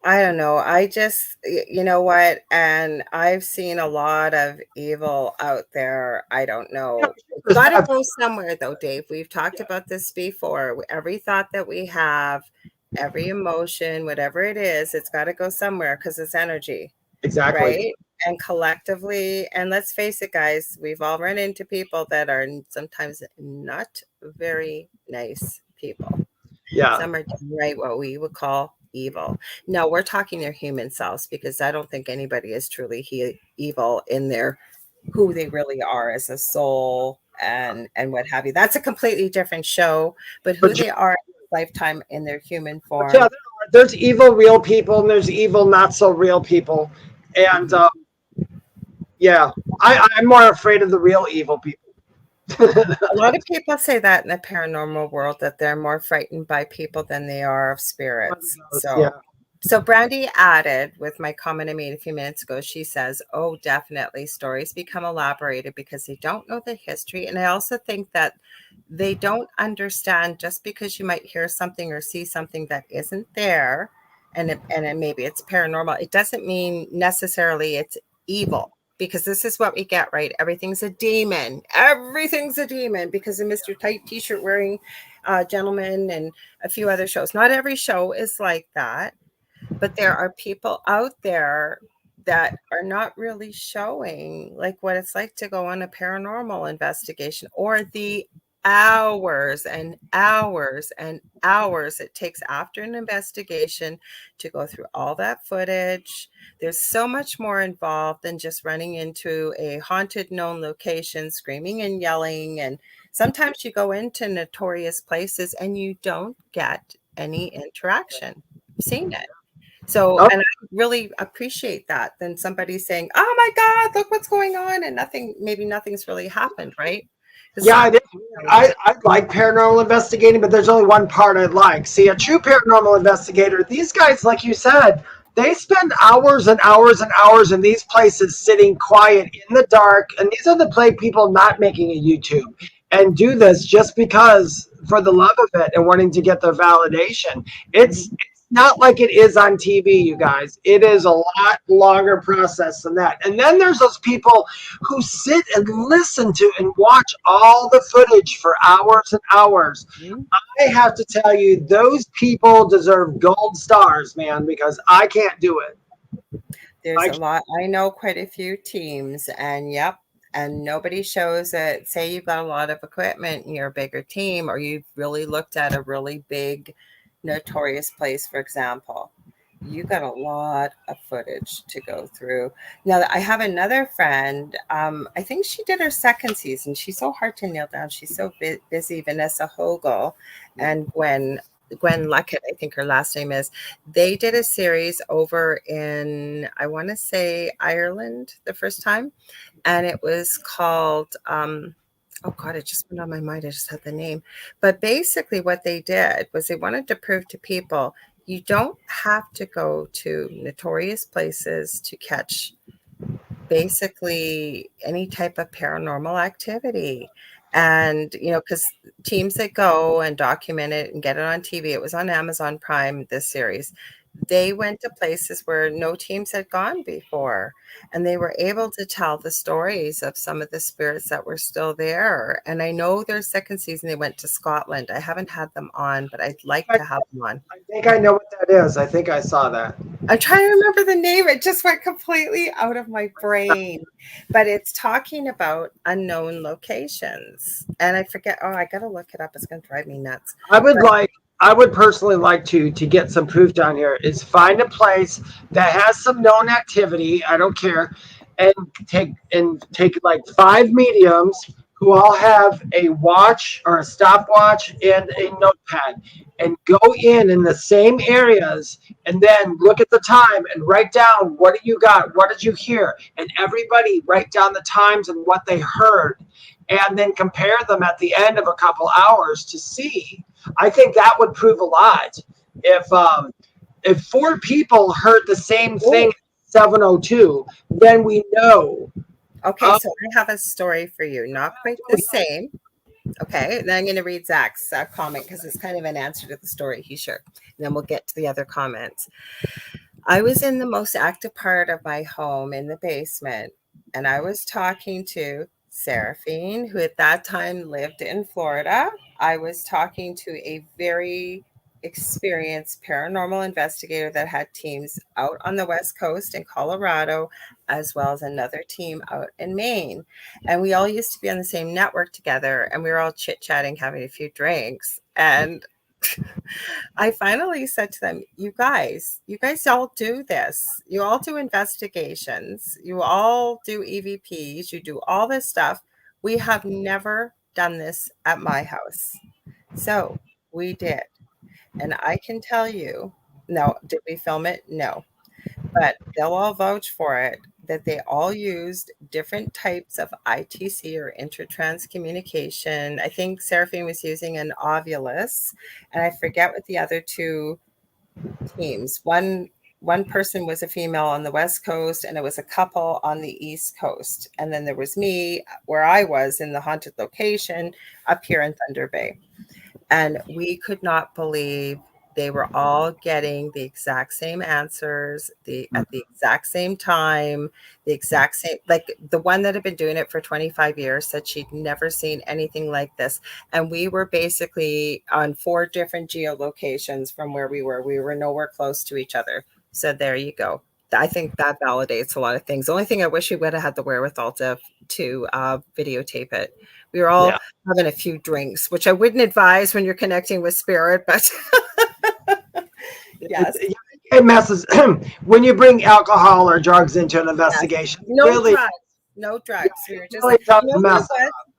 I don't know. I just, you know what? And I've seen a lot of evil out there. I don't know. It's got to go somewhere, though, Dave. We've talked about this before. Every thought that we have, every emotion, whatever it is, it's got to go somewhere because it's energy. Exactly. Right? And collectively, and let's face it, guys, we've all run into people that are sometimes not very nice people. Yeah. Some are downright what we would call evil. No, we're talking their human selves, because I don't think anybody is truly evil in their who they really are as a soul and what have you. That's a completely different show, but who they are in their lifetime in their human form. Yeah, there's evil real people and there's evil not so real people. And yeah, I'm more afraid of the real evil people. A lot of people say that in the paranormal world, that they're more frightened by people than they are of spirits. So Brandy added, with my comment I made a few minutes ago, she says, oh, definitely stories become elaborated because they don't know the history. And I also think that they don't understand, just because you might hear something or see something that isn't there, and maybe it's paranormal, it doesn't mean necessarily it's evil. Because this is what we get, right? Everything's a demon. Everything's a demon because of Mr. Tight T-shirt wearing gentleman and a few other shows. Not every show is like that, but there are people out there that are not really showing like what it's like to go on a paranormal investigation, or the hours and hours and hours it takes after an investigation to go through all that footage. There's so much more involved than just running into a haunted known location, screaming and yelling. And sometimes you go into notorious places and you don't get any interaction. I've seen it. So, and I really appreciate that than somebody saying, oh my God, look what's going on. And maybe nothing's really happened, right? Yeah, I like paranormal investigating, but there's only one part I like. See, a true paranormal investigator, these guys, like you said, they spend hours and hours and hours in these places sitting quiet in the dark. And these are the people not making a YouTube and do this just because, for the love of it and wanting to get their validation. It's not like it is on TV, you guys. It is a lot longer process than that. And then there's those people who sit and listen to and watch all the footage for hours and hours. I have to tell you, those people deserve gold stars, man, because I can't do it. There's a lot. I know quite a few teams, and yep. And nobody shows it. Say you've got a lot of equipment and you're a bigger team, or you've really looked at a really big notorious place, for example, you got a lot of footage to go through. Now, I have another friend, I think she did her second season. She's so hard to nail down. She's so busy. Vanessa Hogel and Gwen Luckett, I think her last name is. They did a series over in, I want to say, Ireland the first time. And it was called oh God, it just went on my mind. I just had the name. But basically what they did was they wanted to prove to people, you don't have to go to notorious places to catch basically any type of paranormal activity. And, because teams that go and document it and get it on TV, it was on Amazon Prime, this series, they went to places where no teams had gone before, and they were able to tell the stories of some of the spirits that were still there. And I know their second season, they went to Scotland. I haven't had them on, but I'd like to have them on. I think I know what that is. I think I saw that. I'm trying to remember the name. It just went completely out of my brain. But it's talking about unknown locations. And I forget. Oh, I got to look it up. It's going to drive me nuts. I would personally like to get some proof down here, is find a place that has some known activity. I don't care. And take like 5 mediums who all have a watch or a stopwatch and a notepad, and go in the same areas, and then look at the time and write down, what do you got? What did you hear? And everybody write down the times and what they heard, and then compare them at the end of a couple hours to see. I think that would prove a lot. If 4 people heard the same thing at 7:02, then we know. Okay, so I have a story for you. Not quite the same. Okay, then I'm going to read Zach's comment, because it's kind of an answer to the story he shared. And then we'll get to the other comments. I was in the most active part of my home in the basement, and I was talking to Seraphine, who at that time lived in Florida. I was talking to a very experienced paranormal investigator that had teams out on the West Coast in Colorado, as well as another team out in Maine. And we all used to be on the same network together, and we were all chit-chatting, having a few drinks. And I finally said to them, you guys all do this. You all do investigations. You all do EVPs. You do all this stuff. We have never done this at my house. So we did. And I can tell you, no, did we film it? No. But they'll all vouch for it, that they all used different types of ITC or intertrans communication. I think Seraphine was using an Ovulus, and I forget what the other 2 teams. One person was a female on the West Coast, and it was a couple on the East Coast. And then there was me, where I was in the haunted location up here in Thunder Bay. And we could not believe they were all getting the exact same answers, at the exact same time, the exact same, like the one that had been doing it for 25 years said she'd never seen anything like this. And we were basically on 4 different geolocations from where we were. We were nowhere close to each other. So there you go. I think that validates a lot of things. The only thing I wish we would have had the wherewithal to videotape it. We were all having a few drinks, which I wouldn't advise when you're connecting with spirit, but yes. It messes when you bring alcohol or drugs into an investigation. No really, drugs. No drugs. We were just really mess.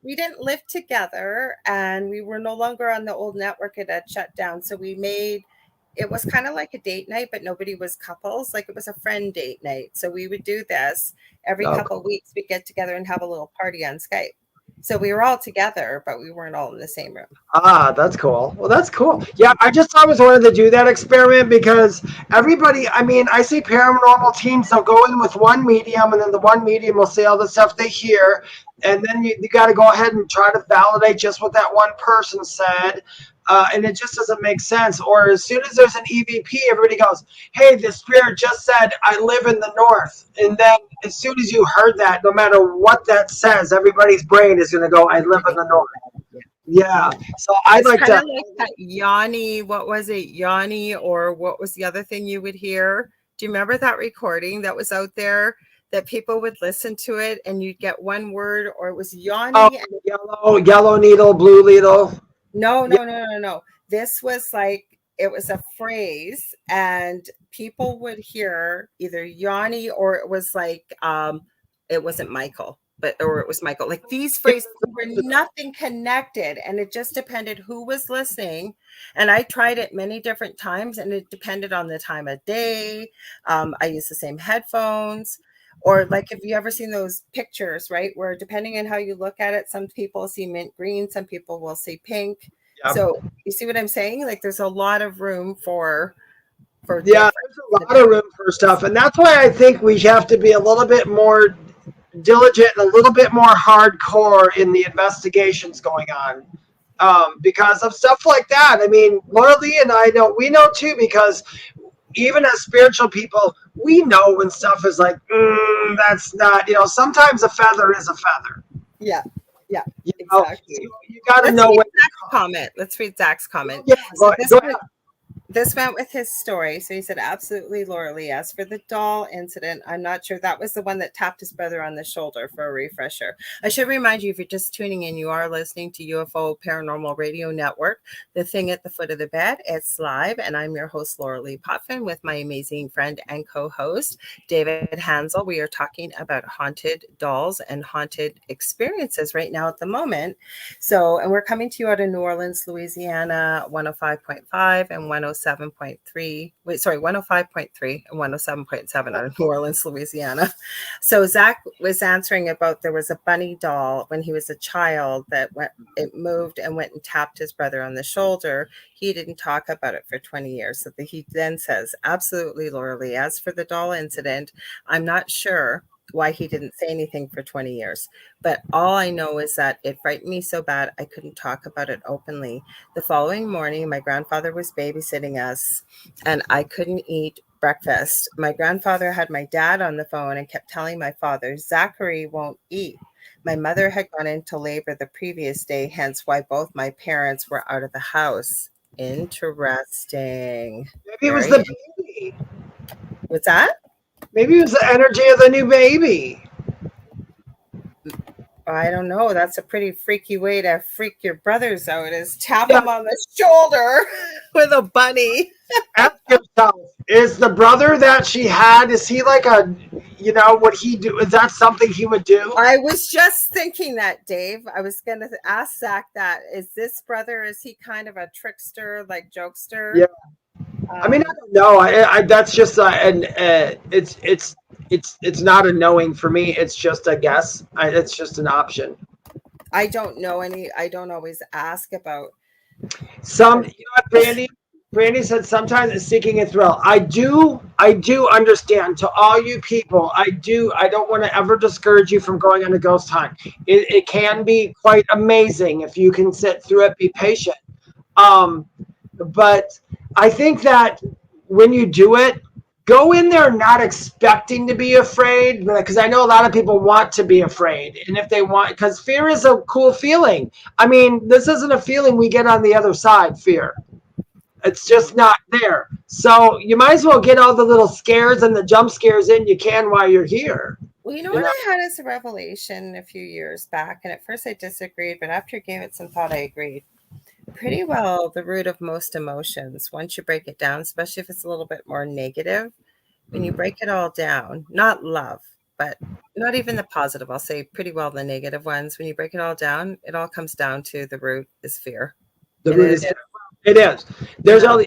We didn't live together, and we were no longer on the old network. It had shut down. So it was kind of like a date night, but nobody was couples. Like, it was a friend date night. So we would do this every couple of weeks. We'd get together and have a little party on Skype. So we were all together, but we weren't all in the same room. Ah, that's cool. Well, that's cool. Yeah, I just always wanted to do that experiment, because everybody, I see paranormal teams, they'll go in with one medium, and then the one medium will say all the stuff they hear. And then you got to go ahead and try to validate just what that one person said. And it just doesn't make sense. Or as soon as there's an EVP, everybody goes, hey, the spirit just said, I live in the north. And then as soon as you heard that, no matter what that says, everybody's brain is going to go, I live in the north. Yeah. So I'd like to. Like that Yanni, what was it? Yanni, or what was the other thing you would hear? Do you remember that recording that was out there? That people would listen to it and you'd get one word, or it was Yanni. Oh, yellow needle, blue needle. No. This was like, it was a phrase, and people would hear either Yanni, or it was like, it wasn't Michael, or it was Michael. Like, these phrases were nothing connected, and it just depended who was listening. And I tried it many different times, and it depended on the time of day. I used the same headphones. Or like, have you ever seen those pictures, right? Where depending on how you look at it, some people see mint green, some people will see pink. Yep. So you see what I'm saying? Like, there's a lot of room for there's a lot of room for stuff. And that's why I think we have to be a little bit more diligent and a little bit more hardcore in the investigations going on because of stuff like that. I mean, Lorilei and I know, we know too, because even as spiritual people, we know when stuff is like, that's not, sometimes a feather is a feather. Yeah. Yeah. You Exactly. So you got to Let's know read when. Zach's comment. Let's read Zach's comment. Yeah, So go ahead. this went with his story. So he said, absolutely, Lorilei. As for the doll incident, I'm not sure. That was the one that tapped his brother on the shoulder. For a refresher, I should remind you, if you're just tuning in, you are listening to UFO Paranormal Radio Network, The Thing at the Foot of the Bed. It's live, and I'm your host, Lorilei Potvin, with my amazing friend and co-host, David Hanzel. We are talking about haunted dolls and haunted experiences right now at the moment. So, and we're coming to you out of New Orleans, Louisiana, 105.5 and 107.3. 105.3 and 107.7 out of New Orleans, Louisiana. So Zach was answering about, there was a bunny doll when he was a child that it moved and went and tapped his brother on the shoulder. He didn't talk about it for 20 years. So he then says, absolutely, Lorilei. As for the doll incident, I'm not sure why he didn't say anything for 20 years. But all I know is that it frightened me so bad I couldn't talk about it openly. The following morning, my grandfather was babysitting us, and I couldn't eat breakfast. My grandfather had my dad on the phone and kept telling my father, Zachary won't eat. My mother had gone into labor the previous day, hence why both my parents were out of the house. Interesting. Maybe it was the baby. What's that? Maybe it was the energy of the new baby. I don't know. That's a pretty freaky way to freak your brothers out, is tap them on the shoulder with a bunny. Ask yourself, is the brother that she had, is he like would he do, is that something he would do? I was just thinking that, Dave. I was going to ask Zach that. Is this brother, is he kind of a trickster, like jokester? Yeah. I mean, I don't know. I that's just it's not a knowing for me. It's just a guess. It's just an option. I don't know any. I don't always ask about some. You know what, Brandy said sometimes it's seeking a thrill. I do understand. To all you people, I don't want to ever discourage you from going on a ghost hunt. It can be quite amazing if you can sit through it, be patient. But I think that when you do it, go in there not expecting to be afraid, because I know a lot of people want to be afraid. And if they want, because fear is a cool feeling. I mean, this isn't a feeling we get on the other side, fear. It's just not there. So you might as well get all the little scares and the jump scares in you can while you're here. Well, you know what I had as a revelation a few years back, and at first I disagreed, but after I gave it some thought, I agreed. Pretty well the root of most emotions, once you break it down, especially if it's a little bit more negative, when you break it all down, not love, but not even the positive, I'll say pretty well the negative ones, when you break it all down, it all comes down to the root is fear. The root is fear. It is. There's all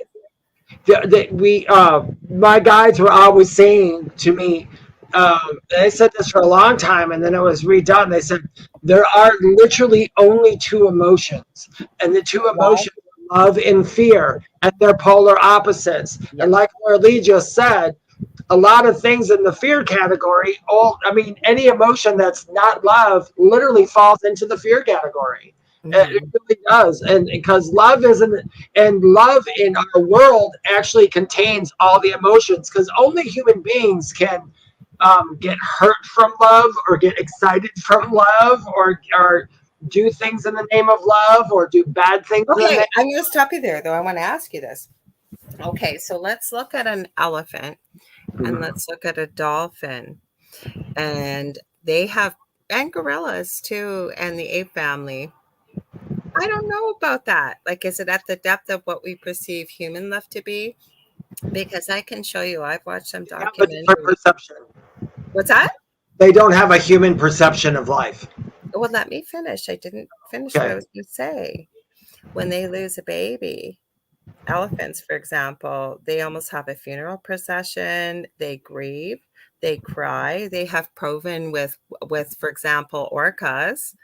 my guides were always saying to me, they said this for a long time, and then it was redone. They said there are literally only two emotions, and the two emotions are love and fear, and they're polar opposites. Yep. And like Lorilei just said, a lot of things in the fear category, any emotion that's not love literally falls into the fear category. Mm-hmm. It really does. And because love love in our world actually contains all the emotions, because only human beings can get hurt from love, or get excited from love, or do things in the name of love, or do bad things. Okay, I'm going to stop you there, though. I want to ask you this. Okay, so let's look at an elephant, and let's look at a dolphin, and and gorillas too, and the ape family. I don't know about that. Like, is it at the depth of what we perceive human love to be? Because I can show you, I've watched some documentaries. Perception. What's that? They don't have a human perception of life. Well, let me finish. I didn't finish what I was going to say. When they lose a baby, elephants, for example, they almost have a funeral procession. They grieve. they cry. They have proven with, for example, orcas,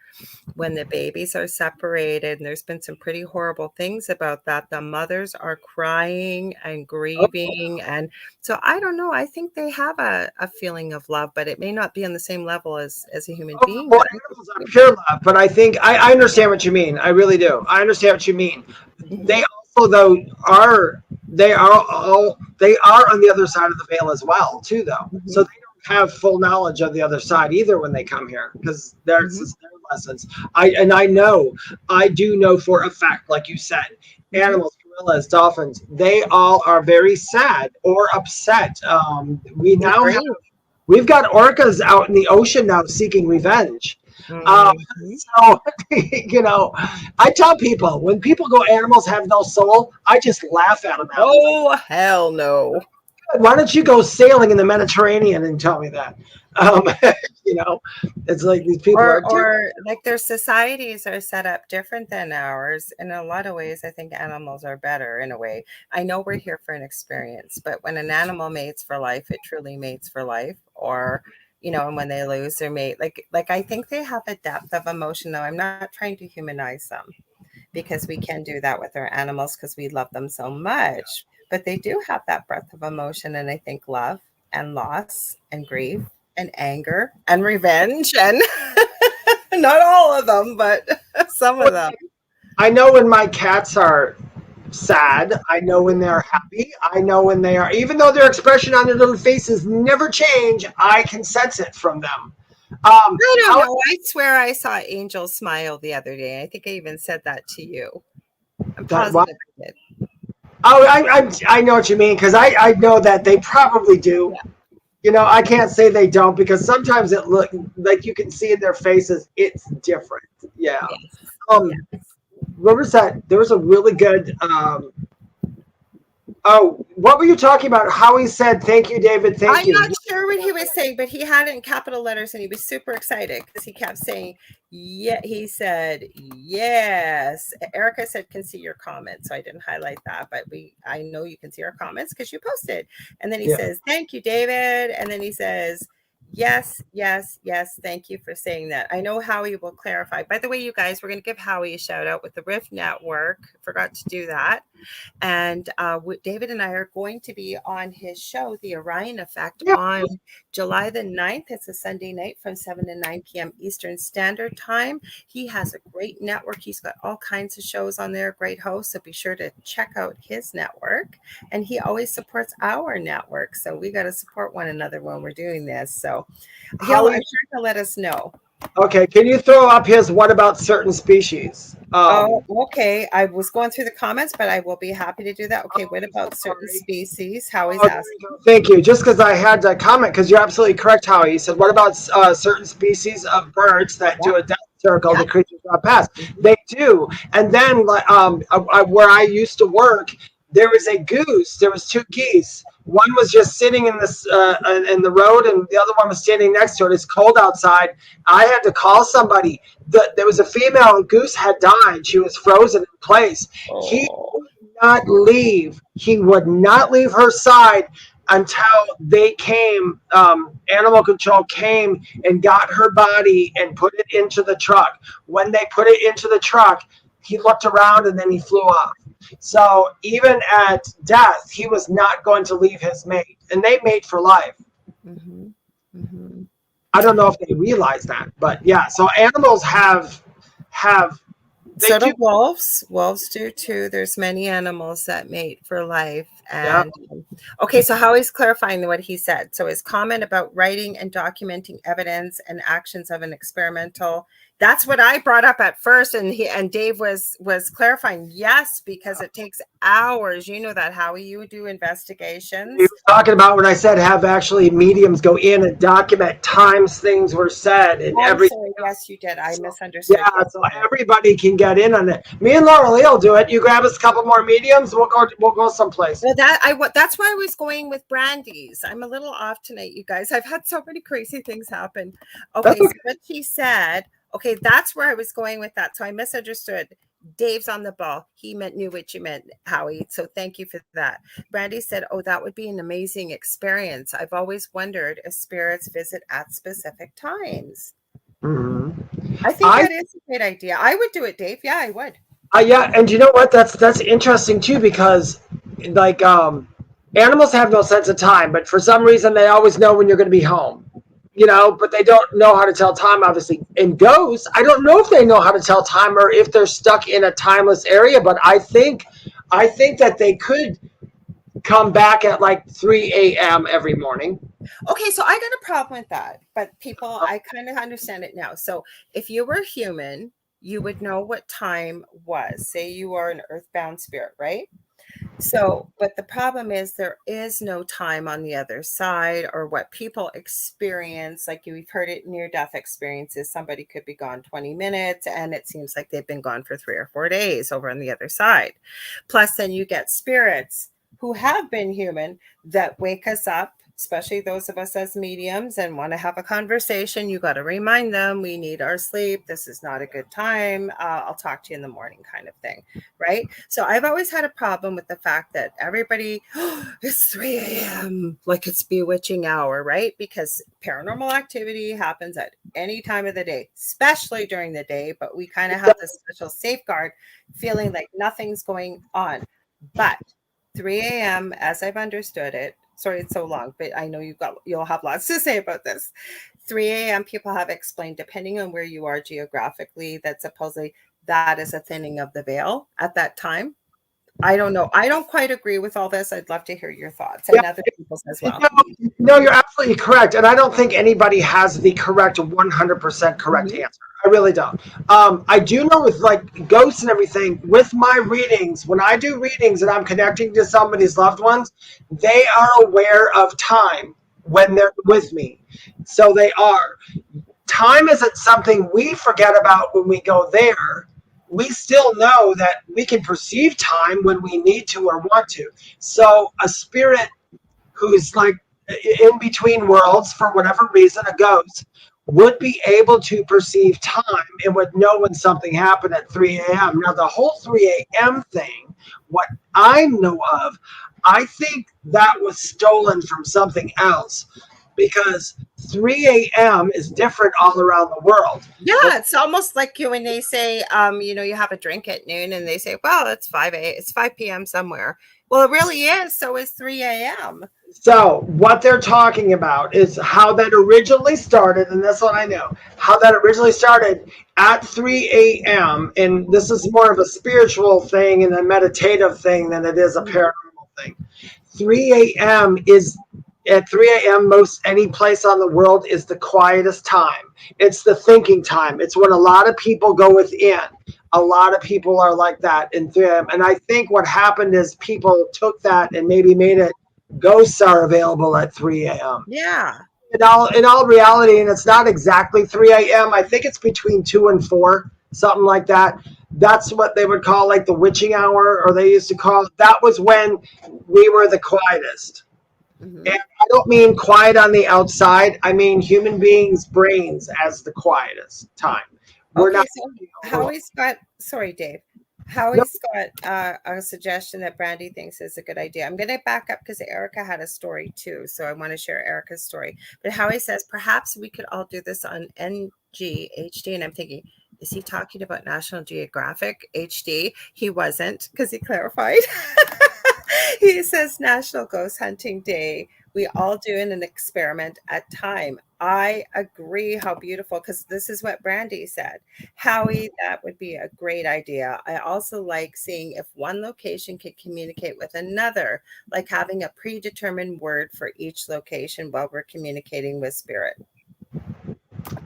when the babies are separated, and there's been some pretty horrible things about that. The mothers are crying and grieving. And so I don't know. I think they have a feeling of love, but it may not be on the same level as a human being. Well, animals are pure love, but I think I understand what you mean. I really do. I understand what you mean. They also, though, they are on the other side of the veil as well, too, though. So they don't have full knowledge of the other side either when they come here, because there's their lessons. I do know for a fact, like you said, animals, gorillas, dolphins, they all are very sad or upset. We've got orcas out in the ocean now seeking revenge. So, you know, I tell people, when people go, animals have no soul, I just laugh at them. Oh, hell no. Why don't you go sailing in the Mediterranean and tell me that? You know, it's like these people or like their societies are set up different than ours. In a lot of ways, I think animals are better in a way. I know we're here for an experience, but when an animal mates for life, it truly mates for life. Or, you know, and when they lose their mate, like I think they have a depth of emotion, though. I'm not trying to humanize them, because we can do that with our animals because we love them so much. But they do have that breadth of emotion, and I think love and loss and grief and anger and revenge, and not all of them, but some of them. I know when my cats are sad. I know when they're happy. I know when they are, even though their expression on their little faces never change, I can sense it from them. I don't know. I swear I saw Angel smile the other day. I think I even said that to you. I'm positive I did. Oh, I know what you mean, because I know that they probably do. Yeah. You know, I can't say they don't, because sometimes it look like you can see in their faces it's different. Yeah. Yes. What was that? There was a really good. What were you talking about? How he said, "Thank you, David. Thank you." I'm not sure what he was saying, but he had it in capital letters, and he was super excited because he kept saying, "Yeah." He said, "Yes." Erica said, "Can see your comments," so I didn't highlight that, but I know you can see our comments because you posted. And then he says, "Thank you, David," and then he says, "Yes, yes, yes. Thank you for saying that." I know Howie will clarify. By the way, you guys, we're going to give Howie a shout out with the Rift Network. Forgot to do that. And David and I are going to be on his show, The Orion Effect, on July the 9th. It's a Sunday night from 7 to 9 p.m. Eastern Standard Time. He has a great network. He's got all kinds of shows on there, great hosts. So be sure to check out his network. And he always supports our network. So we got to support one another when we're doing this. So I'm sure he'll let us know. Okay, can you throw up his "What about certain species"? Okay. I was going through the comments, but I will be happy to do that. Okay, what about certain species? Howie's asking. Thank you. Just because I had to comment, because you're absolutely correct, Howie. He said, "What about certain species of birds that do a death circle? The creatures drop past." They do. And then, where I used to work, there was a goose. There was two geese. One was just sitting in the road, and the other one was standing next to it. It's cold outside. I had to call somebody. There was a female goose had died. She was frozen in place. He would not leave. He would not leave her side until they came. Animal control came and got her body and put it into the truck. When they put it into the truck, he looked around and then he flew off. So even at death, he was not going to leave his mate, and they mate for life. Mm-hmm. Mm-hmm. I don't know if they realize that, but yeah. So animals have. So do wolves. Wolves do too. There's many animals that mate for life. And okay, so Howie's clarifying what he said. So his comment about writing and documenting evidence and actions of an experimental. That's what I brought up at first, and Dave was clarifying. Yes, because it takes hours. You know that, Howie. You do investigations. He was talking about when I said have actually mediums go in and document times things were said and everything. Yes, you did. I misunderstood. Yeah, so everybody can get in on it. Me and Lorilei will do it. You grab us a couple more mediums, we'll go someplace. Well, that's why I was going with Brandy's. I'm a little off tonight, you guys. I've had so many crazy things happen. Okay, so what she said. Okay, that's where I was going with that. So I misunderstood. Dave's on the ball. He knew what you meant, Howie. So thank you for that. Brandy said, oh, that would be an amazing experience. I've always wondered if spirits visit at specific times. I think that is a great idea. I would do it, Dave. Yeah, I would. Yeah, and you know what? That's interesting too, because like animals have no sense of time, but for some reason they always know when you're going to be home. You know, but they don't know how to tell time, obviously. And ghosts, I don't know if they know how to tell time or if they're stuck in a timeless area, but I think that they could come back at like 3 a.m. every morning. Okay, so I got a problem with that, but people, I kind of understand it now. So if you were human, you would know what time was. Say you are an earthbound spirit, right? So, but the problem is there is no time on the other side, or what people experience. Like we've heard it, near-death experiences. Somebody could be gone 20 minutes and it seems like they've been gone for 3 or 4 days over on the other side. Plus, then you get spirits who have been human that wake us up, especially those of us as mediums, and want to have a conversation. You got to remind them, we need our sleep. This is not a good time. I'll talk to you in the morning, kind of thing. Right. So I've always had a problem with the fact that everybody, it's 3 a.m. like it's bewitching hour, right? Because paranormal activity happens at any time of the day, especially during the day. But we kind of have this special safeguard feeling like nothing's going on. But 3 a.m., as I've understood it, sorry it's so long, but I know you'll have lots to say about this. 3 a.m. people have explained, depending on where you are geographically, that supposedly that is a thinning of the veil at that time. I don't know. I don't quite agree with all this. I'd love to hear your thoughts and other people's as well. No, you're absolutely correct. And I don't think anybody has the correct 100% correct answer. I really don't. I do know with like ghosts and everything, with my readings, when I do readings and I'm connecting to somebody's loved ones, they are aware of time when they're with me. So they are. Time isn't something we forget about when we go there. We still know that we can perceive time when we need to or want to. So a spirit who's like in between worlds, for whatever reason, a ghost, would be able to perceive time and would know when something happened at 3 a.m. Now, the whole 3 a.m. thing, what I know of, I think that was stolen from something else, because 3 a.m. is different all around the world. Yeah, it's almost like when they say, you have a drink at noon and they say, well, it's 5 p.m. somewhere. Well, it really is. So is 3 a.m. So what they're talking about is how that originally started, and that's what I know, how that originally started at 3 a.m. And this is more of a spiritual thing and a meditative thing than it is a paranormal thing. 3 a.m. is, at 3 a.m., most any place on the world is the quietest time. It's the thinking time. It's when a lot of people go within. A lot of people are like that in 3 a.m. And I think what happened is people took that and maybe made it ghosts are available at 3 a.m. Yeah. In all reality, and it's not exactly 3 a.m. I think it's between 2 and 4, something like that. That's what they would call like the witching hour, or they used to call, that was when we were the quietest. And I don't mean quiet on the outside. I mean human beings' brains as the quietest time. We're not. So Howie's got, sorry, Dave. Howie's got a suggestion that Brandy thinks is a good idea. I'm going to back up because Erica had a story too. So I want to share Erica's story. But Howie says, perhaps we could all do this on NGHD. And I'm thinking, is he talking about National Geographic HD? He wasn't, because he clarified. He says National Ghost Hunting Day. We all do an experiment at time. I agree. How beautiful, because this is what Brandy said. Howie, that would be a great idea. I also like seeing if one location could communicate with another, like having a predetermined word for each location while we're communicating with spirit.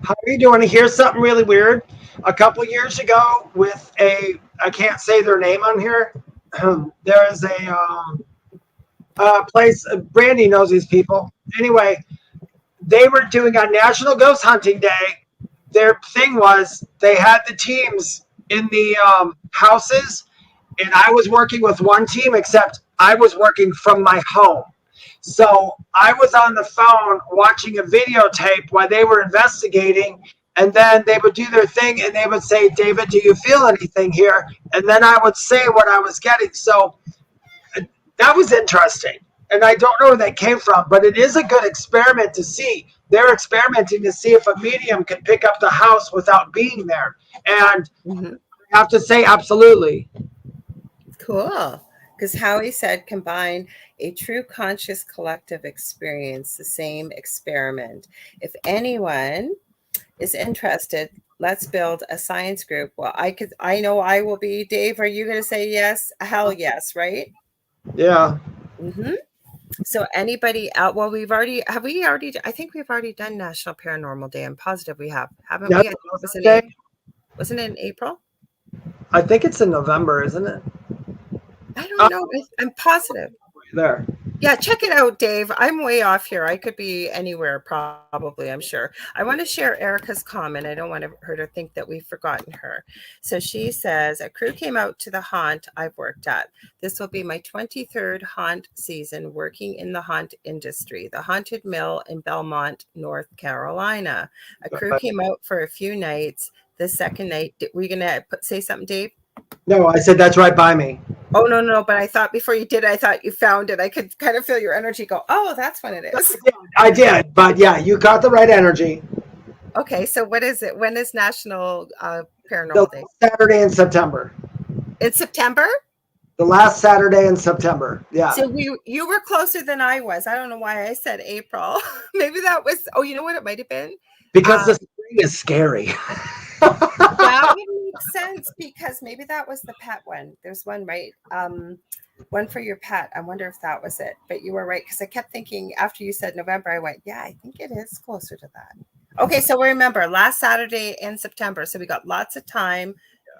Howie, do you want to hear something really weird? A couple years ago with I can't say their name on here. There is a place, Brandy knows these people. Anyway, they were doing on National Ghost Hunting Day. Their thing was they had the teams in the houses, and I was working with one team, except I was working from my home. So I was on the phone watching a videotape while they were investigating, And then they would do their thing and they would say, David, do you feel anything here? And then I would say what I was getting. So that was interesting. And I don't know where that came from, but it is a good experiment to see. They're experimenting to see if a medium can pick up the house without being there. And I have to say, absolutely. Cool. Because Howie said, combine a true conscious collective experience, the same experiment. If anyone is interested, let's build a science group. Well, I know I will be. Dave, are you going to say yes? Hell yes, right? Yeah. Mm-hmm. So anybody out? Well, I think we've already done National Paranormal Day. I'm positive we have, haven't we? I think wasn't it in April? I think it's in November, isn't it? I don't know. I'm positive. There. Yeah, check it out, Dave. I'm way off here. I could be anywhere, probably, I'm sure. I want to share Erica's comment. I don't want her to think that we've forgotten her. So she says, a crew came out to the haunt I've worked at. This will be my 23rd haunt season working in the haunt industry, the Haunted Mill in Belmont, North Carolina. A crew came out for a few nights. The second night, were you going to say something, Dave? No, I said that's right by me. Oh, no. But I thought before you did, I thought you found it. I could kind of feel your energy go, oh, that's when it is. I did. But yeah, you got the right energy. Okay. So what is it? When is National Paranormal Day? Saturday in September. In September? The last Saturday in September. Yeah. So you were closer than I was. I don't know why I said April. Maybe that was, oh, you know what it might have been? Because the spring is scary. That would make sense because maybe that was the pet one. There's one, right? One for your pet. I wonder if that was it. But you were right because I kept thinking after you said November, I went, yeah, I think it is closer to that. Okay, so remember last Saturday in September. So we got lots of time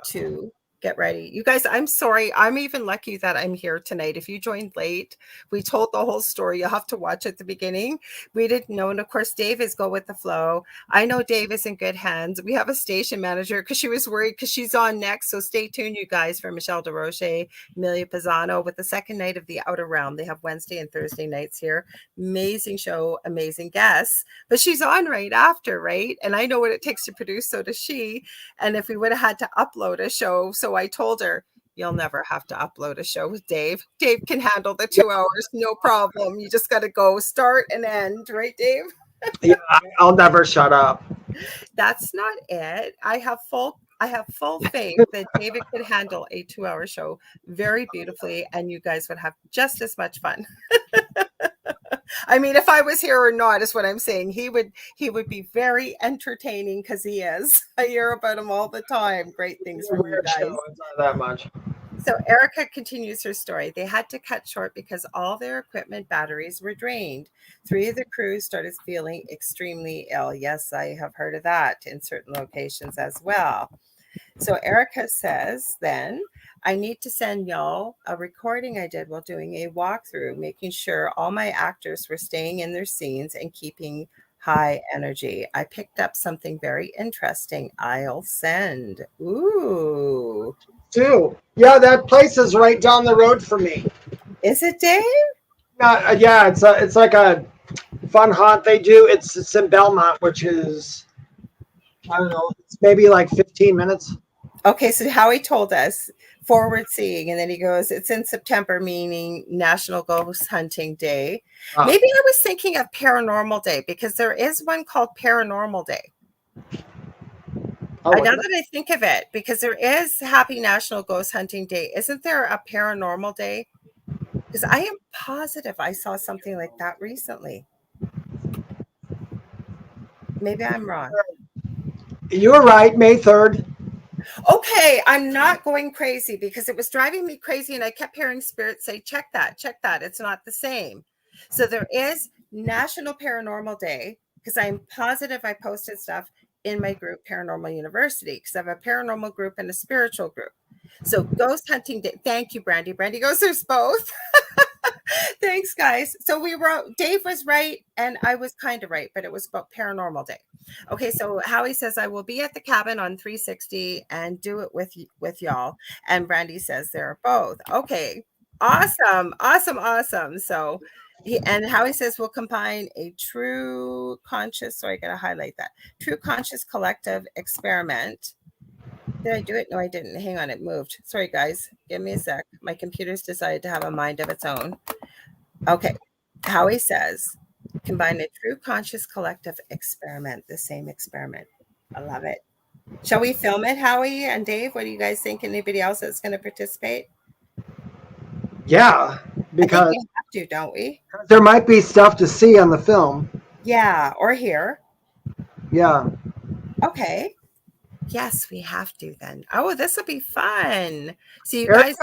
to get ready. You guys, I'm sorry. I'm even lucky that I'm here tonight. If you joined late, we told the whole story. You'll have to watch at the beginning. We didn't know. And of course, Dave is go with the flow. I know Dave is in good hands. We have a station manager because she was worried because she's on next. So stay tuned, you guys, for Michelle DeRoche, Amelia Pisano with the second night of the Outer Realm. They have Wednesday and Thursday nights here. Amazing show, amazing guests. But she's on right after, right? And I know what it takes to produce, so does she. And if we would have had to upload a show, so I told her, you'll never have to upload a show with Dave. Dave can handle the 2 hours, no problem. You just got to go start and end, right, Dave? Yeah, I'll never shut up. That's not it. I have full faith that David could handle a 2-hour show very beautifully, and you guys would have just as much fun. I mean, if I was here or not is what I'm saying. He would be very entertaining because he is. I hear about him all the time. Great things from you guys. It's not that much. So Erica continues her story. They had to cut short because all their equipment batteries were drained. 3 of the crews started feeling extremely ill. Yes, I have heard of that in certain locations as well. So Erica says then, I need to send y'all a recording I did while doing a walkthrough, making sure all my actors were staying in their scenes and keeping high energy. I picked up something very interesting. I'll send. Ooh. Too. Yeah, that place is right down the road from me. Is it, Dave? Yeah, it's like a fun haunt they do. It's in Belmont, which is, I don't know, it's maybe like 15 minutes. Okay, so Howie told us forward seeing, and then he goes, it's in September, meaning National Ghost Hunting Day. Maybe I was thinking of Paranormal Day because there is one called Paranormal Day. Now that I think of it, because there is Happy National Ghost Hunting Day. Isn't there a Paranormal Day? Because I am positive I saw something like that recently. Maybe I'm wrong. You're right, May 3rd. Okay, I'm not going crazy because it was driving me crazy and I kept hearing spirits say, check that. It's not the same. So there is National Paranormal Day because I'm positive I posted stuff in my group, Paranormal University, because I have a paranormal group and a spiritual group. So Ghost Hunting Day. Thank you, Brandy. Brandy goes, there's both. Thanks, guys. So Dave was right and I was kind of right, but it was about Paranormal Day. Okay, so Howie says, I will be at the cabin on 360 and do it with y'all. And Brandy says they're both. Okay, awesome. So And Howie says we'll combine a true conscious, sorry, I gotta highlight that. True conscious collective experiment. Did I do it? No, I didn't. Hang on, it moved. Sorry, guys. Give me a sec. My computer's decided to have a mind of its own. Okay. Howie says combine a true conscious collective experiment, the same experiment. I love it. Shall we film it, Howie and Dave? What do you guys think? Anybody else that's going to participate? Yeah, I think because we have to, don't we? there might be stuff to see on the film. Yeah, or here. Yeah. Okay. Yes, we have to then. Oh, this will be fun. So you Erica, guys,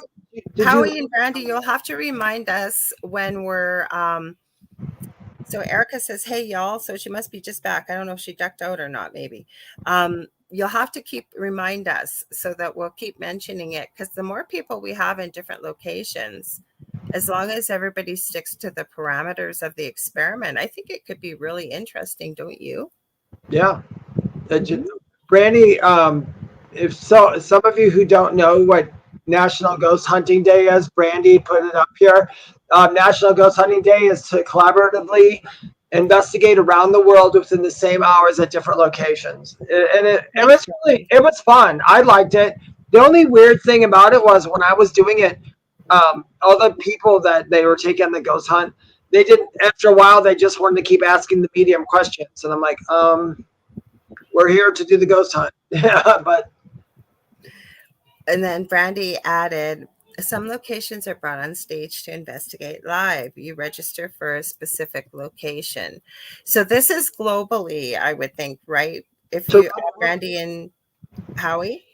did Howie you? and Brandy, you'll have to remind us when we're so Erica says, hey y'all. So she must be just back. I don't know if she ducked out or not, maybe. You'll have to remind us so that we'll keep mentioning it, because the more people we have in different locations, as long as everybody sticks to the parameters of the experiment, I think it could be really interesting, don't you? Yeah. Brandy, if so, some of you who don't know what National Ghost Hunting Day is, Brandy put it up here. National Ghost Hunting Day is to collaboratively investigate around the world within the same hours at different locations. And it was fun. I liked it. The only weird thing about it was when I was doing it, all the people that they were taking the ghost hunt, they didn't, after a while, they just wanted to keep asking the medium questions. And I'm like, we're here to do the ghost hunt. But And then Brandy added, some locations are brought on stage to investigate live. You register for a specific location. So this is globally, I would think, right? If you, Brandy and Howie?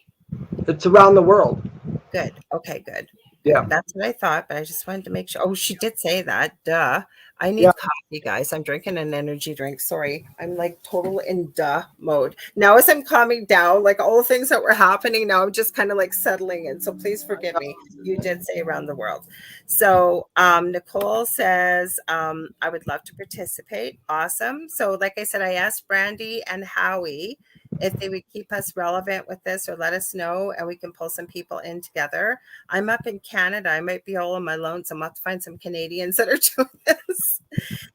It's around the world. Good. Okay, good. Yeah. That's what I thought, but I just wanted to make sure. Oh, she did say that. Duh. I need coffee, guys. I'm drinking an energy drink. Sorry. I'm like total in duh mode. Now, as I'm calming down, like all the things that were happening, now I'm just kind of like settling in. So please forgive me. You did say around the world. So Nicole says, I would love to participate. Awesome. So like I said, I asked Brandy and Howie if they would keep us relevant with this or let us know, and we can pull some people in together. I'm up in Canada. I might be all on my lonesome. I'll have to find some Canadians that are doing this.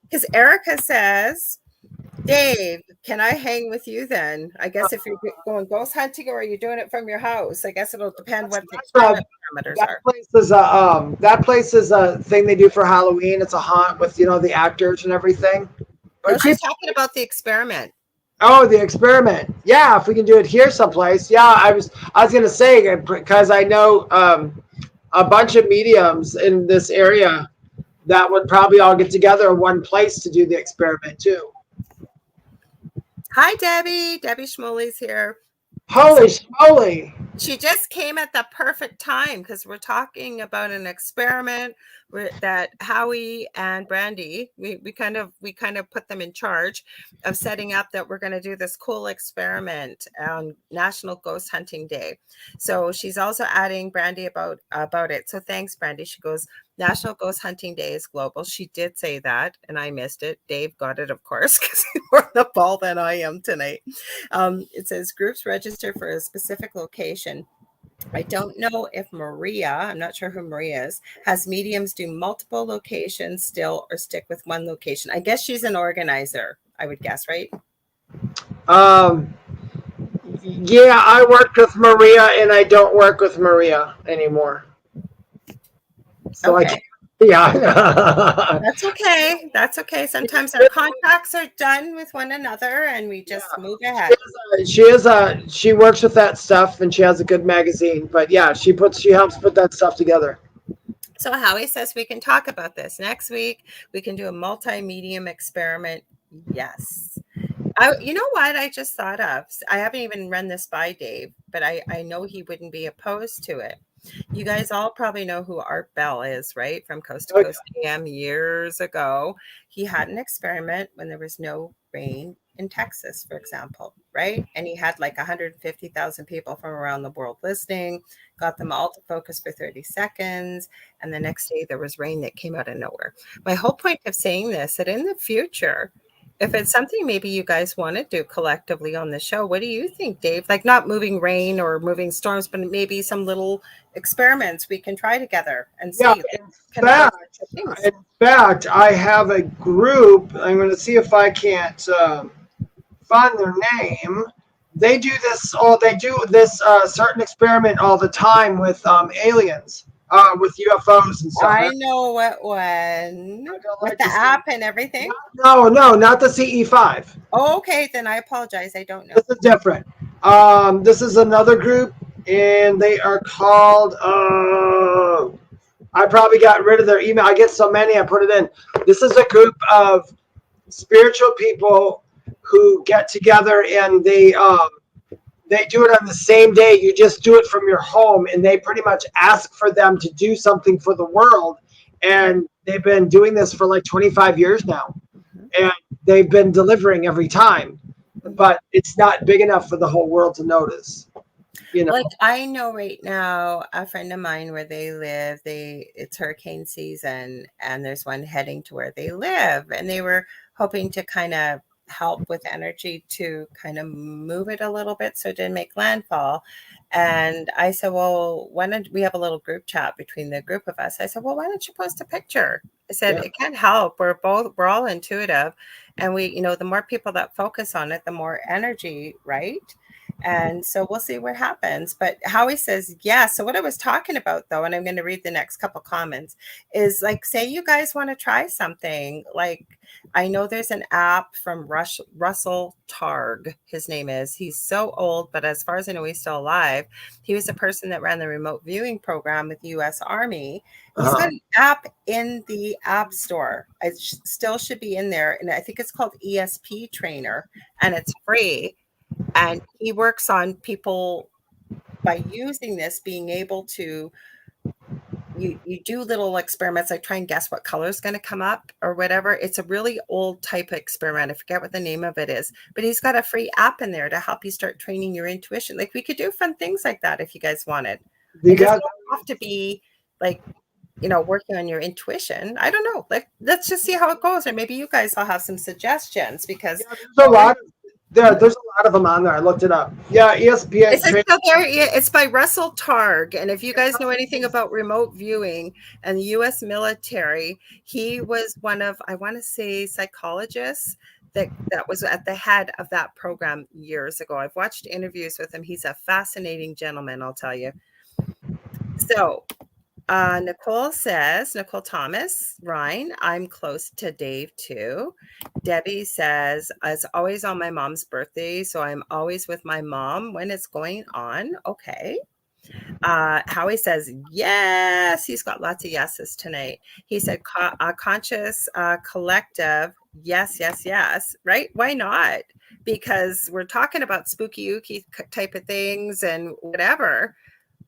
Because Erica says, Dave, can I hang with you then? I guess if you're going ghost hunting, or are you doing it from your house? I guess it'll depend what the experiment parameters are. That place is a thing they do for Halloween. It's a haunt with, the actors and everything. Well, she's talking about the experiment. Oh, the experiment. Yeah, if we can do it here someplace. Yeah, I was gonna say, because I know a bunch of mediums in this area that would probably all get together in one place to do the experiment too. Hi, Debbie. Debbie Schmoley's here. Holy schmoly. She just came at the perfect time, because we're talking about an experiment that Howie and Brandy, we kind of put them in charge of setting up, that we're going to do this cool experiment on National Ghost Hunting Day. So she's also adding Brandy about it. So thanks, Brandy. She goes, National Ghost Hunting Day is global. She did say that, and I missed it. Dave got it, of course, because he's more on the ball than I am tonight. It says groups register for a specific location. I don't know if Maria, I'm not sure who Maria is, has mediums do multiple locations still, or stick with one location. I guess she's an organizer, I would guess, right? Yeah, I worked with Maria, and I don't work with Maria anymore. So okay. I can't. Yeah. That's okay. That's okay. Sometimes our contracts are done with one another, and we just move ahead. She works with that stuff, and she has a good magazine. But yeah, she helps put that stuff together. So Howie says we can talk about this next week. We can do a multi-medium experiment. Yes. You know what I just thought of? I haven't even run this by Dave, but I know he wouldn't be opposed to it. You guys all probably know who Art Bell is, right? From Coast to Coast AM years ago. He had an experiment when there was no rain in Texas, for example, right? And he had like 150,000 people from around the world listening, got them all to focus for 30 seconds. And the next day there was rain that came out of nowhere. My whole point of saying this, that in the future, if it's something maybe you guys want to do collectively on the show, what do you think, Dave? Like not moving rain or moving storms, but maybe some little experiments we can try together and see. Yeah, in fact, I have a group. I'm going to see if I can't find their name. They do this. They do this certain experiment all the time with aliens, with UFOs and stuff. I know what one with the app and everything. No, not the CE5. Oh, okay, then I apologize. I don't know. This is different. This is another group, and they are called. I probably got rid of their email. I get so many, I put it in. This is a group of spiritual people who get together, and they do it on the same day. You just do it from your home, and they pretty much ask for them to do something for the world. And they've been doing this for like 25 years now, and they've been delivering every time, but it's not big enough for the whole world to notice. You know, like I know right now, a friend of mine where they live, it's hurricane season, and there's one heading to where they live, and they were hoping to kind of help with energy to kind of move it a little bit so it didn't make landfall. And I said, well, why don't we have a little group chat between the group of us? I said, well, why don't you post a picture? I said, it can't help. We're all intuitive, and we, the more people that focus on it, the more energy, right? And so we'll see what happens. But Howie says, yeah. So what I was talking about, though, and I'm going to read the next couple comments, is like, say you guys want to try something. Like, I know there's an app from Russell Targ. His name is. He's so old, but as far as I know, he's still alive. He was the person that ran the remote viewing program with the U.S. Army. He's got an app in the App Store. It still should be in there. And I think it's called ESP Trainer, and it's free. And he works on people by using this, being able to, you do little experiments, like try and guess what color is going to come up or whatever. It's a really old type of experiment. I forget what the name of it is, but he's got a free app in there to help you start training your intuition. Like we could do fun things like that if you guys wanted. It doesn't have to be like, working on your intuition. I don't know. Like, let's just see how it goes. Or maybe you guys will have some suggestions because there's a lot of them on there. I looked it up. Yeah, ESPN. Is it still there? It's by Russell Targ. And if you guys know anything about remote viewing and the U.S. military, he was one of, I want to say, psychologists that was at the head of that program years ago. I've watched interviews with him. He's a fascinating gentleman, I'll tell you. So Nicole Thomas, Ryan, I'm close to Dave too. Debbie says, it's always on my mom's birthday, so I'm always with my mom when it's going on. Okay. Howie says, yes, he's got lots of yeses tonight. He said, conscious collective, yes, right? Why not? Because we're talking about spooky ooky type of things and whatever.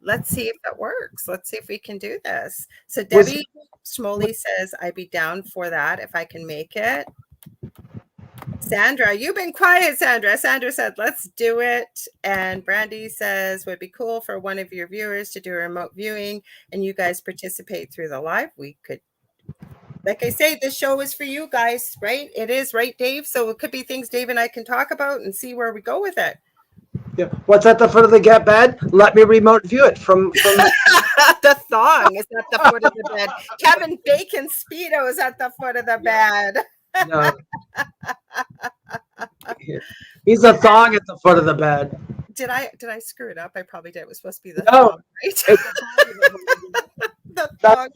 Let's see if it works. Let's see if we can do this. So Debbie Schmoley says, I'd be down for that if I can make it. Sandra, you've been quiet, Sandra. Sandra said, let's do it. And Brandy says, would be cool for one of your viewers to do a remote viewing and you guys participate through the live. We could, like I say, this show is for you guys, right? It is, right, Dave? So it could be things Dave and I can talk about and see where we go with it. Yeah. What's at the foot of the bed? Let me remote view it from the thong is at the foot of the bed. Kevin Bacon Speedo is at the foot of the bed. No. He's a thong at the foot of the bed. Did I screw it up? I probably did. It was supposed to be the thong, right? The thong.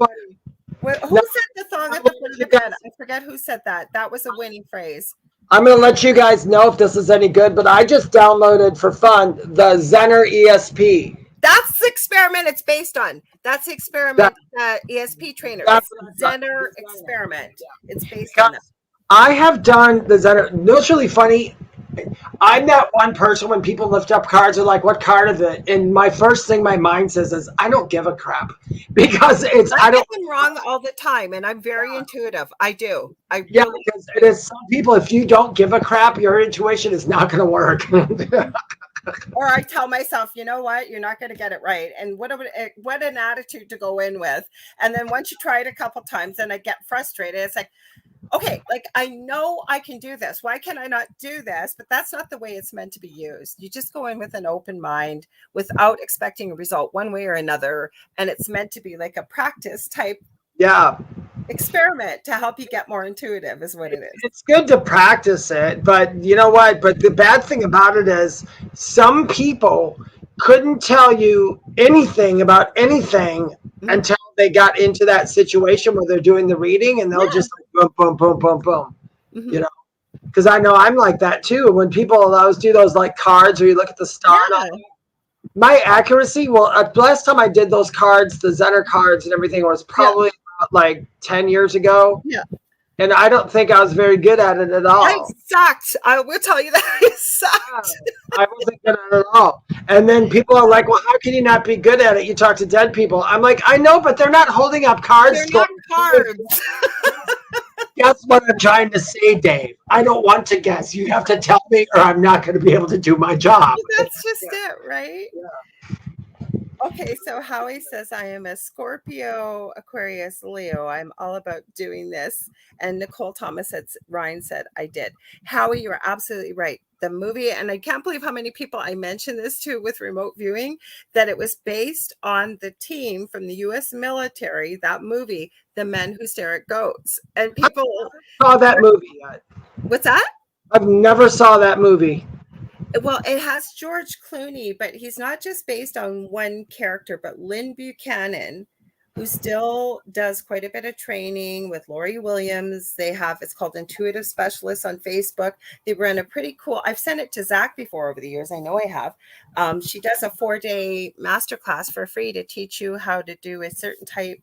Who said the thong at the foot of the bed? I forget who said that. That was a winning phrase. I'm going to let you guys know if this is any good, but I just downloaded for fun the Zener ESP. That's the experiment it's based on. That's the experiment, ESP trainer. It's the Zener experiment. It's based on that. I have done the Zener. No, it's really funny. I'm that one person when people lift up cards are like, what card is it? And my first thing my mind says is, I don't give a crap. Because it's, I don't. I'm wrong all the time, and I'm very intuitive. I do. Because it is some people, if you don't give a crap, your intuition is not going to work. Or I tell myself, you know what, you're not going to get it right. And what an attitude to go in with. And then once you try it a couple times, then I get frustrated. It's like, okay, like I know I can do this. Why can I not do this? But that's not the way it's meant to be used. You just go in with an open mind without expecting a result one way or another. And it's meant to be like a practice type experiment to help you get more intuitive is what it is. It's good to practice it, but you know what? But the bad thing about it is some people couldn't tell you anything about anything until they got into that situation where they're doing the reading, and they'll just like, boom, boom, boom, boom, boom. You know, because I know I'm like that too. When people always do those like cards where you look at the star, my accuracy. Well, last time I did those cards, the Zener cards and everything, was probably like 10 years ago. Yeah. And I don't think I was very good at it at all. I sucked. I will tell you that I sucked. I wasn't good at it at all. And then people are like, well, how can you not be good at it? You talk to dead people. I'm like, I know, but they're not holding up cards. They're not cards. Guess what I'm trying to say, Dave? I don't want to guess. You have to tell me or I'm not going to be able to do my job. Well, that's just it, right? Yeah. Okay, so Howie says, I am a Scorpio, Aquarius, Leo. I'm all about doing this. And Nicole Thomas said, Ryan said, I did. Howie, you're absolutely right. The movie, and I can't believe how many people I mentioned this to with remote viewing, that it was based on the team from the U.S. military, that movie, The Men Who Stare at Goats. And people saw that movie yet. What's that? I've never saw that movie. Well, it has George Clooney, but he's not just based on one character, but Lynn Buchanan, who still does quite a bit of training with Lori Williams. They have, it's called Intuitive Specialists on Facebook. They run a pretty cool, I've sent it to Zach before over the years. I know I have. She does a 4-day masterclass for free to teach you how to do a certain type,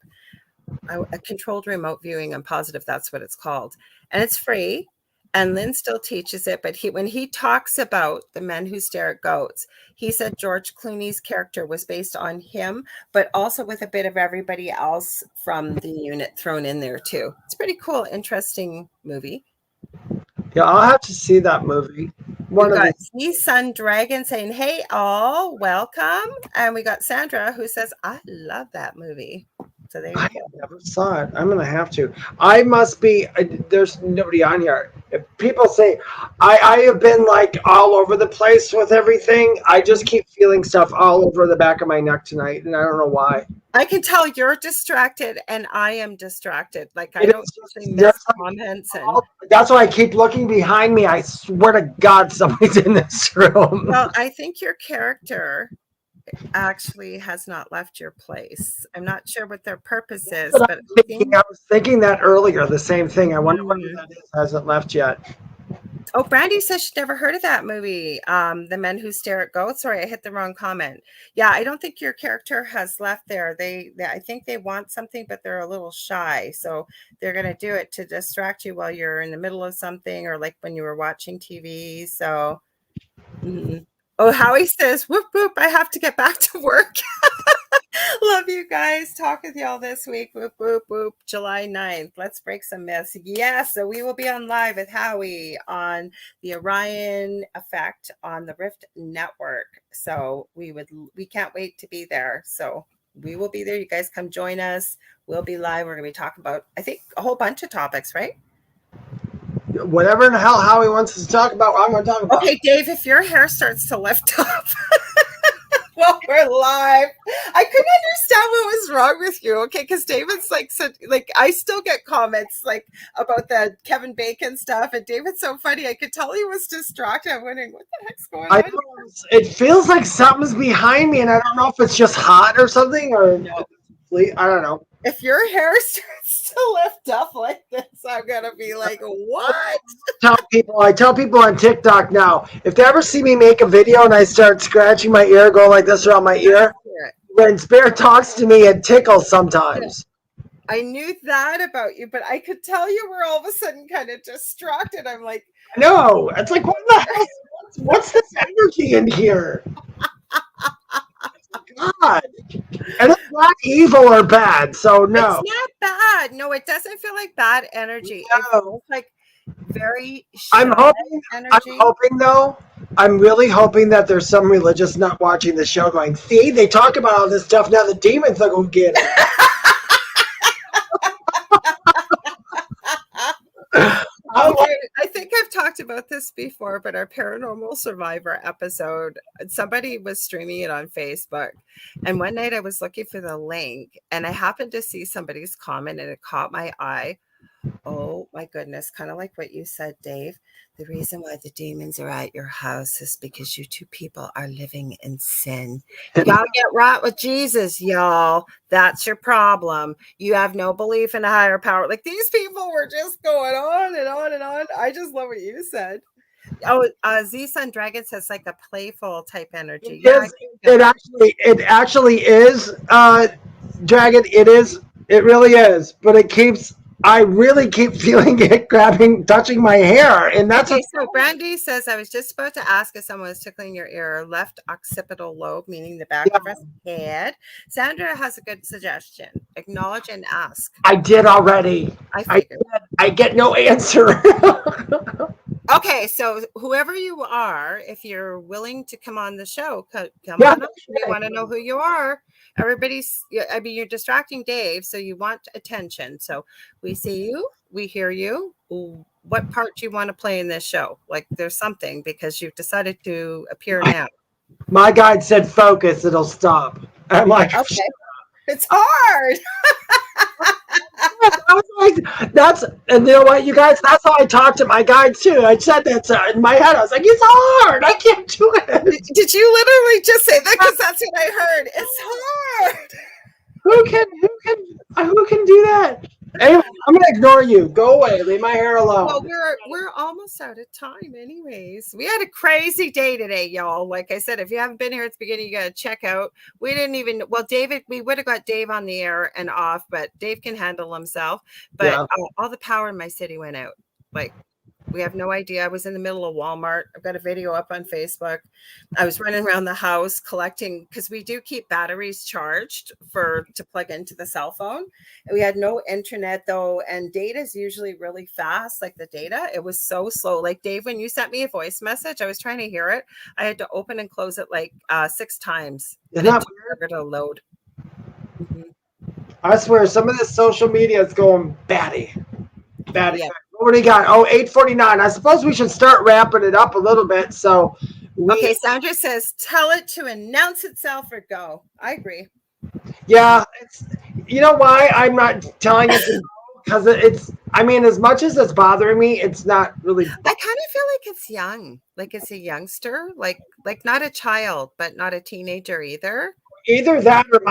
a controlled remote viewing. I'm positive that's what it's called. And it's free. And Lynn still teaches it, but when he talks about The Men Who Stare at Goats, he said George Clooney's character was based on him, but also with a bit of everybody else from the unit thrown in there too. It's pretty cool, interesting movie. Yeah, I'll have to see that movie. We got Sun Dragon saying, hey all, welcome. And we got Sandra who says, I love that movie. So there you go. Never saw it. I'm going to have to. I must be, there's nobody on here. If people say, I have been like all over the place with everything. I just keep feeling stuff all over the back of my neck tonight. And I don't know why. I can tell you're distracted and I am distracted. Like I don't usually miss comments. And that's why I keep looking behind me. I swear to God, somebody's in this room. Well, I think your character actually has not left your place. I'm not sure what their purpose is, but I was thinking that earlier, the same thing. I wonder what that is, hasn't left yet. Oh, Brandy says she's never heard of that movie, The Men Who Stare at Goats. Sorry, I hit the wrong comment. Yeah, I don't think your character has left there. I think they want something, but they're a little shy. So they're going to do it to distract you while you're in the middle of something or like when you were watching TV. So... Oh, Howie says, whoop, whoop, I have to get back to work. Love you guys. Talk with y'all this week. Whoop, whoop, whoop. July 9th. Let's break some myths. Yes, so we will be on live with Howie on the Orion Effect on the Rift Network. So we can't wait to be there. So we will be there. You guys come join us. We'll be live. We're going to be talking about, I think, a whole bunch of topics, right? Whatever in the hell Howie wants us to talk about, I'm going to talk about. Okay, Dave, if your hair starts to lift up while we're live, I couldn't understand what was wrong with you. Okay, because David's like, said, like I still get comments like about the Kevin Bacon stuff, and David's so funny. I could tell he was distracted. I'm wondering what the heck's going on. It feels like something's behind me, and I don't know if it's just hot or something, or I don't know. If your hair starts to lift up like this, I'm gonna be like, what? I tell people on TikTok now, if they ever see me make a video and I start scratching my ear, going like this around my ear, when Spirit talks to me, it tickles sometimes. I knew that about you, but I could tell you were all of a sudden kind of distracted. I'm like, no, it's like, what the hell? What's this energy in here? God. And it's not evil or bad, so no. It's not bad. No, it doesn't feel like bad energy. No. It feels like very I'm hoping though, I'm really hoping that there's some religious nut watching the show going, see, they talk about all this stuff, now the demons are going to get it. I'm like, Okay, I think I've talked about this before, but our paranormal survivor episode, somebody was streaming it on Facebook. And one night I was looking for the link and I happened to see somebody's comment and it caught my eye. Oh my goodness, kind of like what you said, Dave. The reason why the demons are at your house is because you two people are living in sin. Y'all get right with Jesus, y'all. That's your problem. You have no belief in a higher power. Like these people were just going on and on and on. I just love what you said. Oh, Z Sun Dragon says like a playful type energy. Yeah, it actually is, Dragon. It is. It really is. But it keeps. I really keep feeling it touching my hair, and that's okay. So Brandy says, I was just about to ask if someone was tickling your ear. Left occipital lobe, meaning the back of his head. Sandra has a good suggestion. Acknowledge and ask. I did already. I figured. I get no answer. Okay, so whoever you are, if you're willing to come on the show, come Yeah, on up. We want to know who you are. Everybody's, I mean, you're distracting Dave, so you want attention. So we see you, we hear you. What part do you want to play in this show? Like there's something because you've decided to appear now. My guide said focus, it'll stop. I'm like, Okay. It's hard. I was like, and you know what, you guys, that's how I talked to my guide too. I said that in my head. I was like, it's hard. I can't do it. Did you literally just say that? Because that's what I heard. It's hard. Who can do that? Anyway, I'm gonna ignore you. Go away. Leave my hair alone. Well, we're almost out of time anyways. We had a crazy day today, y'all. Like I said, if you haven't been here at the beginning, you gotta check out. We didn't even David, we would have got Dave on the air and off, but Dave can handle himself. But all the power in my city went out. Like we have no idea. I was in the middle of Walmart. I've got a video up on Facebook. I was running around the house collecting because we do keep batteries charged to plug into the cell phone. And we had no internet though, and data is usually really fast. Like the data, it was so slow. Like Dave, when you sent me a voice message, I was trying to hear it. I had to open and close it like 6 times. Isn't that weird? To load. Mm-hmm. I swear, some of this social media is going batty. Yeah. What do you got? 8:49. I suppose we should start wrapping it up a little bit. So, okay. Sandra says, "Tell it to announce itself or go." I agree. Yeah, you know why I'm not telling it to go? Because it's. I mean, as much as it's bothering me, it's not really. I kind of feel like it's young, like it's a youngster, like not a child, but not a teenager either. Either that or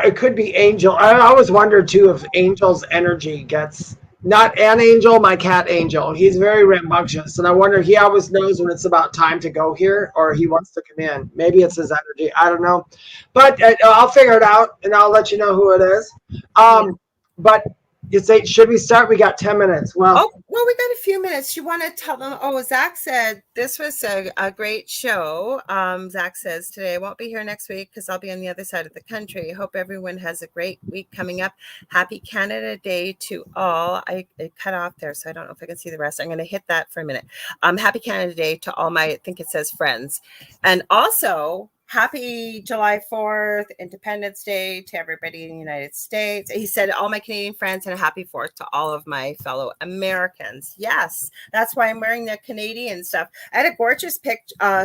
it could be Angel. I always wonder too if Angel's energy gets. Not an Angel, my cat Angel. He's very rambunctious, and I wonder he always knows when it's about time to go here, or he wants to come in. Maybe it's his energy. I don't know, but I'll figure it out, and I'll let you know who it is. But you say, should we start? We got 10 minutes. Well, we got a few minutes. You want to tell them? Oh, Zach said this was a great show. Zach says today I won't be here next week because I'll be on the other side of the country. Hope everyone has a great week coming up. Happy Canada Day to all. It cut off there, so I don't know if I can see the rest. I'm going to hit that for a minute. Happy Canada Day to all my, I think it says friends, and also. Happy July 4th, Independence Day to everybody in the United States. He said, all my Canadian friends, and a happy 4th to all of my fellow Americans. Yes, that's why I'm wearing the Canadian stuff. I had a gorgeous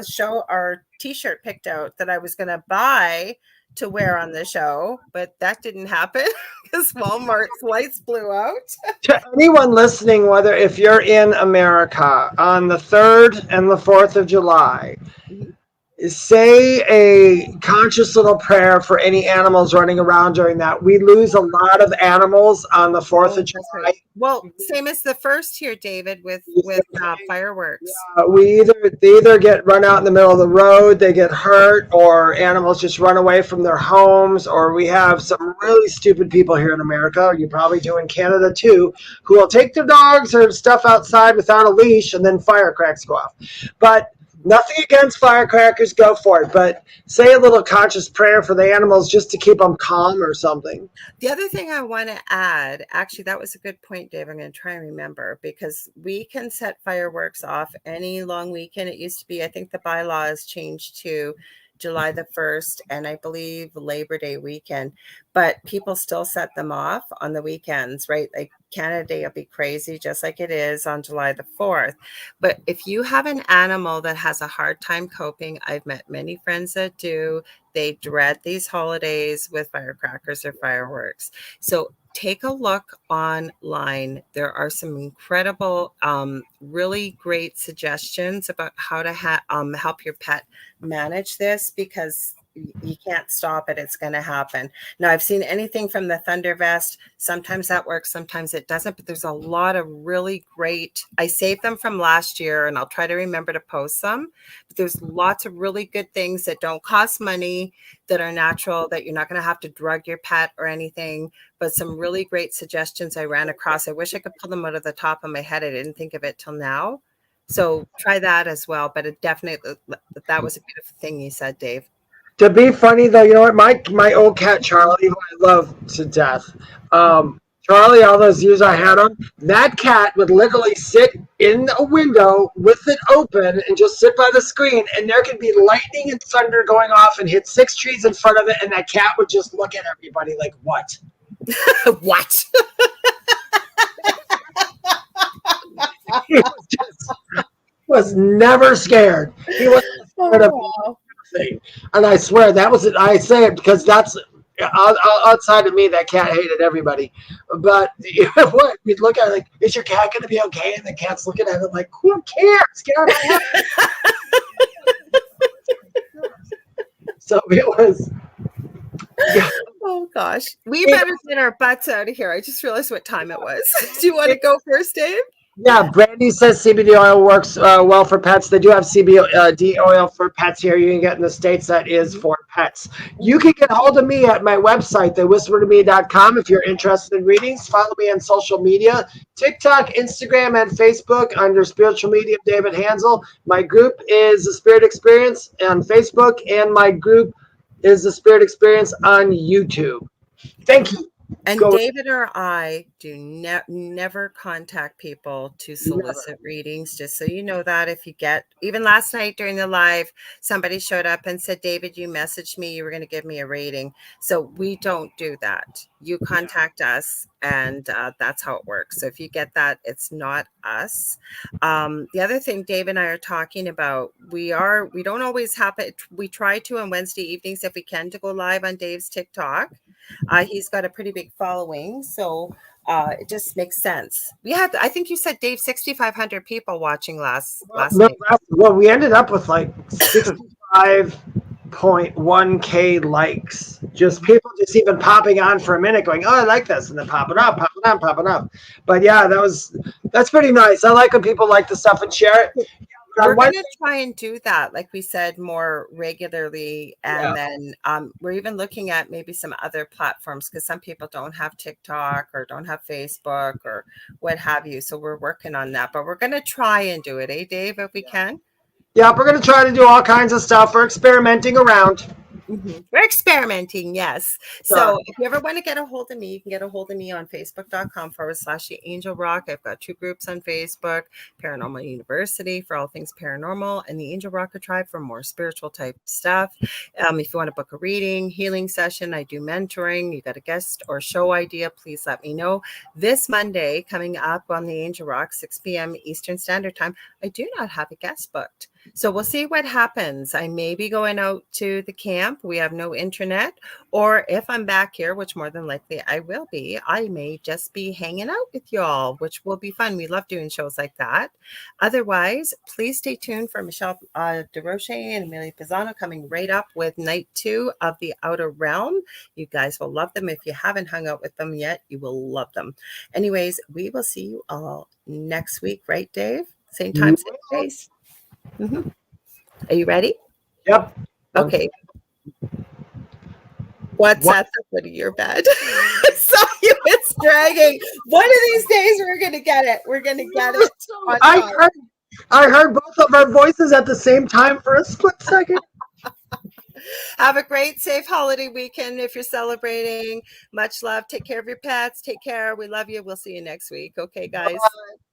show or t-shirt picked out that I was going to buy to wear on the show, but that didn't happen because Walmart's lights blew out. To anyone listening, whether if you're in America on the 3rd and the 4th of July, say a conscious little prayer for any animals running around during that. We lose a lot of animals on the 4th of July. Right. Well, same as the first here, David, with fireworks. They either get run out in the middle of the road, they get hurt, or animals just run away from their homes, or we have some really stupid people here in America, you probably do in Canada too, who will take their dogs or stuff outside without a leash and then firecracks go off. But nothing against firecrackers, go for it. But say a little conscious prayer for the animals just to keep them calm or something. The other thing I want to add, actually, that was a good point, Dave. I'm going to try and remember because we can set fireworks off any long weekend. It used to be, I think the bylaws changed to July the 1st and I believe Labor Day weekend, but people still set them off on the weekends, right? Like Canada Day will be crazy, just like it is on July the 4th. But if you have an animal that has a hard time coping, I've met many friends that do, they dread these holidays with firecrackers or fireworks. So take a look online. There are some incredible, really great suggestions about how to help your pet manage this, because you can't stop it. It's going to happen. Now, I've seen anything from the Thunder Vest. Sometimes that works, sometimes it doesn't, but there's a lot of really great, I saved them from last year and I'll try to remember to post them. But there's lots of really good things that don't cost money, that are natural, that you're not going to have to drug your pet or anything, but some really great suggestions I ran across. I wish I could pull them out of the top of my head. I didn't think of it till now. So try that as well. But it definitely, that was a beautiful thing you said, Dave. To be funny though, you know what? My old cat Charlie, who I love to death, Charlie, all those years I had him, that cat would literally sit in a window with it open and just sit by the screen, and there could be lightning and thunder going off and hit 6 trees in front of it, and that cat would just look at everybody like, "What? What?" He was never scared. He wasn't scared of thing. And I swear that was it. I say it because that's outside of me. That cat hated everybody. But you know what? We'd look at it like, "Is your cat going to be okay?" And the cat's looking at it like, "Who cares? Get out of my house." So it was. Yeah. Oh gosh, we better get our butts out of here. I just realized what time it was. Do you want to go first, Dave? Yeah, Brandy says CBD oil works well for pets. They do have CBD oil for pets here. You can get in the States that is for pets. You can get a hold of me at my website, thewhispertome.com, if you're interested in readings. Follow me on social media, TikTok, Instagram, and Facebook under Spiritual Medium David Hanzel. My group is The Spirit Experience on Facebook, and my group is The Spirit Experience on YouTube. Thank you. And Go. David or I do never contact people to solicit readings, just so you know that. If you get, even last night during the live, somebody showed up and said, "David, you messaged me, you were going to give me a reading." So we don't do that. You contact us, and that's how it works. So if you get that, it's not us. The other thing Dave and I are talking about, we don't always have it. We try to on Wednesday evenings, if we can, to go live on Dave's TikTok. He's got a pretty big following, so it just makes sense. We had, I think you said, Dave, 6,500 people watching last night. Well, we ended up with like 65.1K likes. Just people just even popping on for a minute, going, "Oh, I like this," and then popping up. But yeah, that's pretty nice. I like when people like the stuff and share it. We're going to try and do that, like we said, more regularly. And then we're even looking at maybe some other platforms, because some people don't have TikTok or don't have Facebook or what have you. So we're working on that. But we're going to try and do it, Dave, if we can? Yeah, we're going to try to do all kinds of stuff. We're experimenting around. Mm-hmm. We're experimenting, yes. So if you ever want to get a hold of me, you can get a hold of me on facebook.com/The Angel Rock. I've got 2 groups on Facebook, Paranormal University for all things paranormal, and the Angel Rocker Tribe for more spiritual type stuff. If you want to book a reading, healing session, I do mentoring. You got a guest or show idea, please let me know. This Monday, coming up on the Angel Rock, 6 p.m. Eastern Standard Time, I do not have a guest booked. So we'll see what happens. I may be going out to the camp. We have no internet. Or if I'm back here, which more than likely I will be, I may just be hanging out with y'all, which will be fun. We love doing shows like that. Otherwise, please stay tuned for Michelle DeRoche and Amelia Pisano coming right up with night 2 of The Outer Realm. You guys will love them. If you haven't hung out with them yet, you will love them. Anyways, we will see you all next week, right, Dave? Same time, same place. Mm-hmm. Are you ready? Yep. Okay. What's at the foot of your bed? I saw you. It's dragging. One of these days, we're going to get it. We're going to get it. I heard both of our voices at the same time for a split second. Have a great, safe holiday weekend if you're celebrating. Much love. Take care of your pets. Take care. We love you. We'll see you next week. Okay, guys. Bye.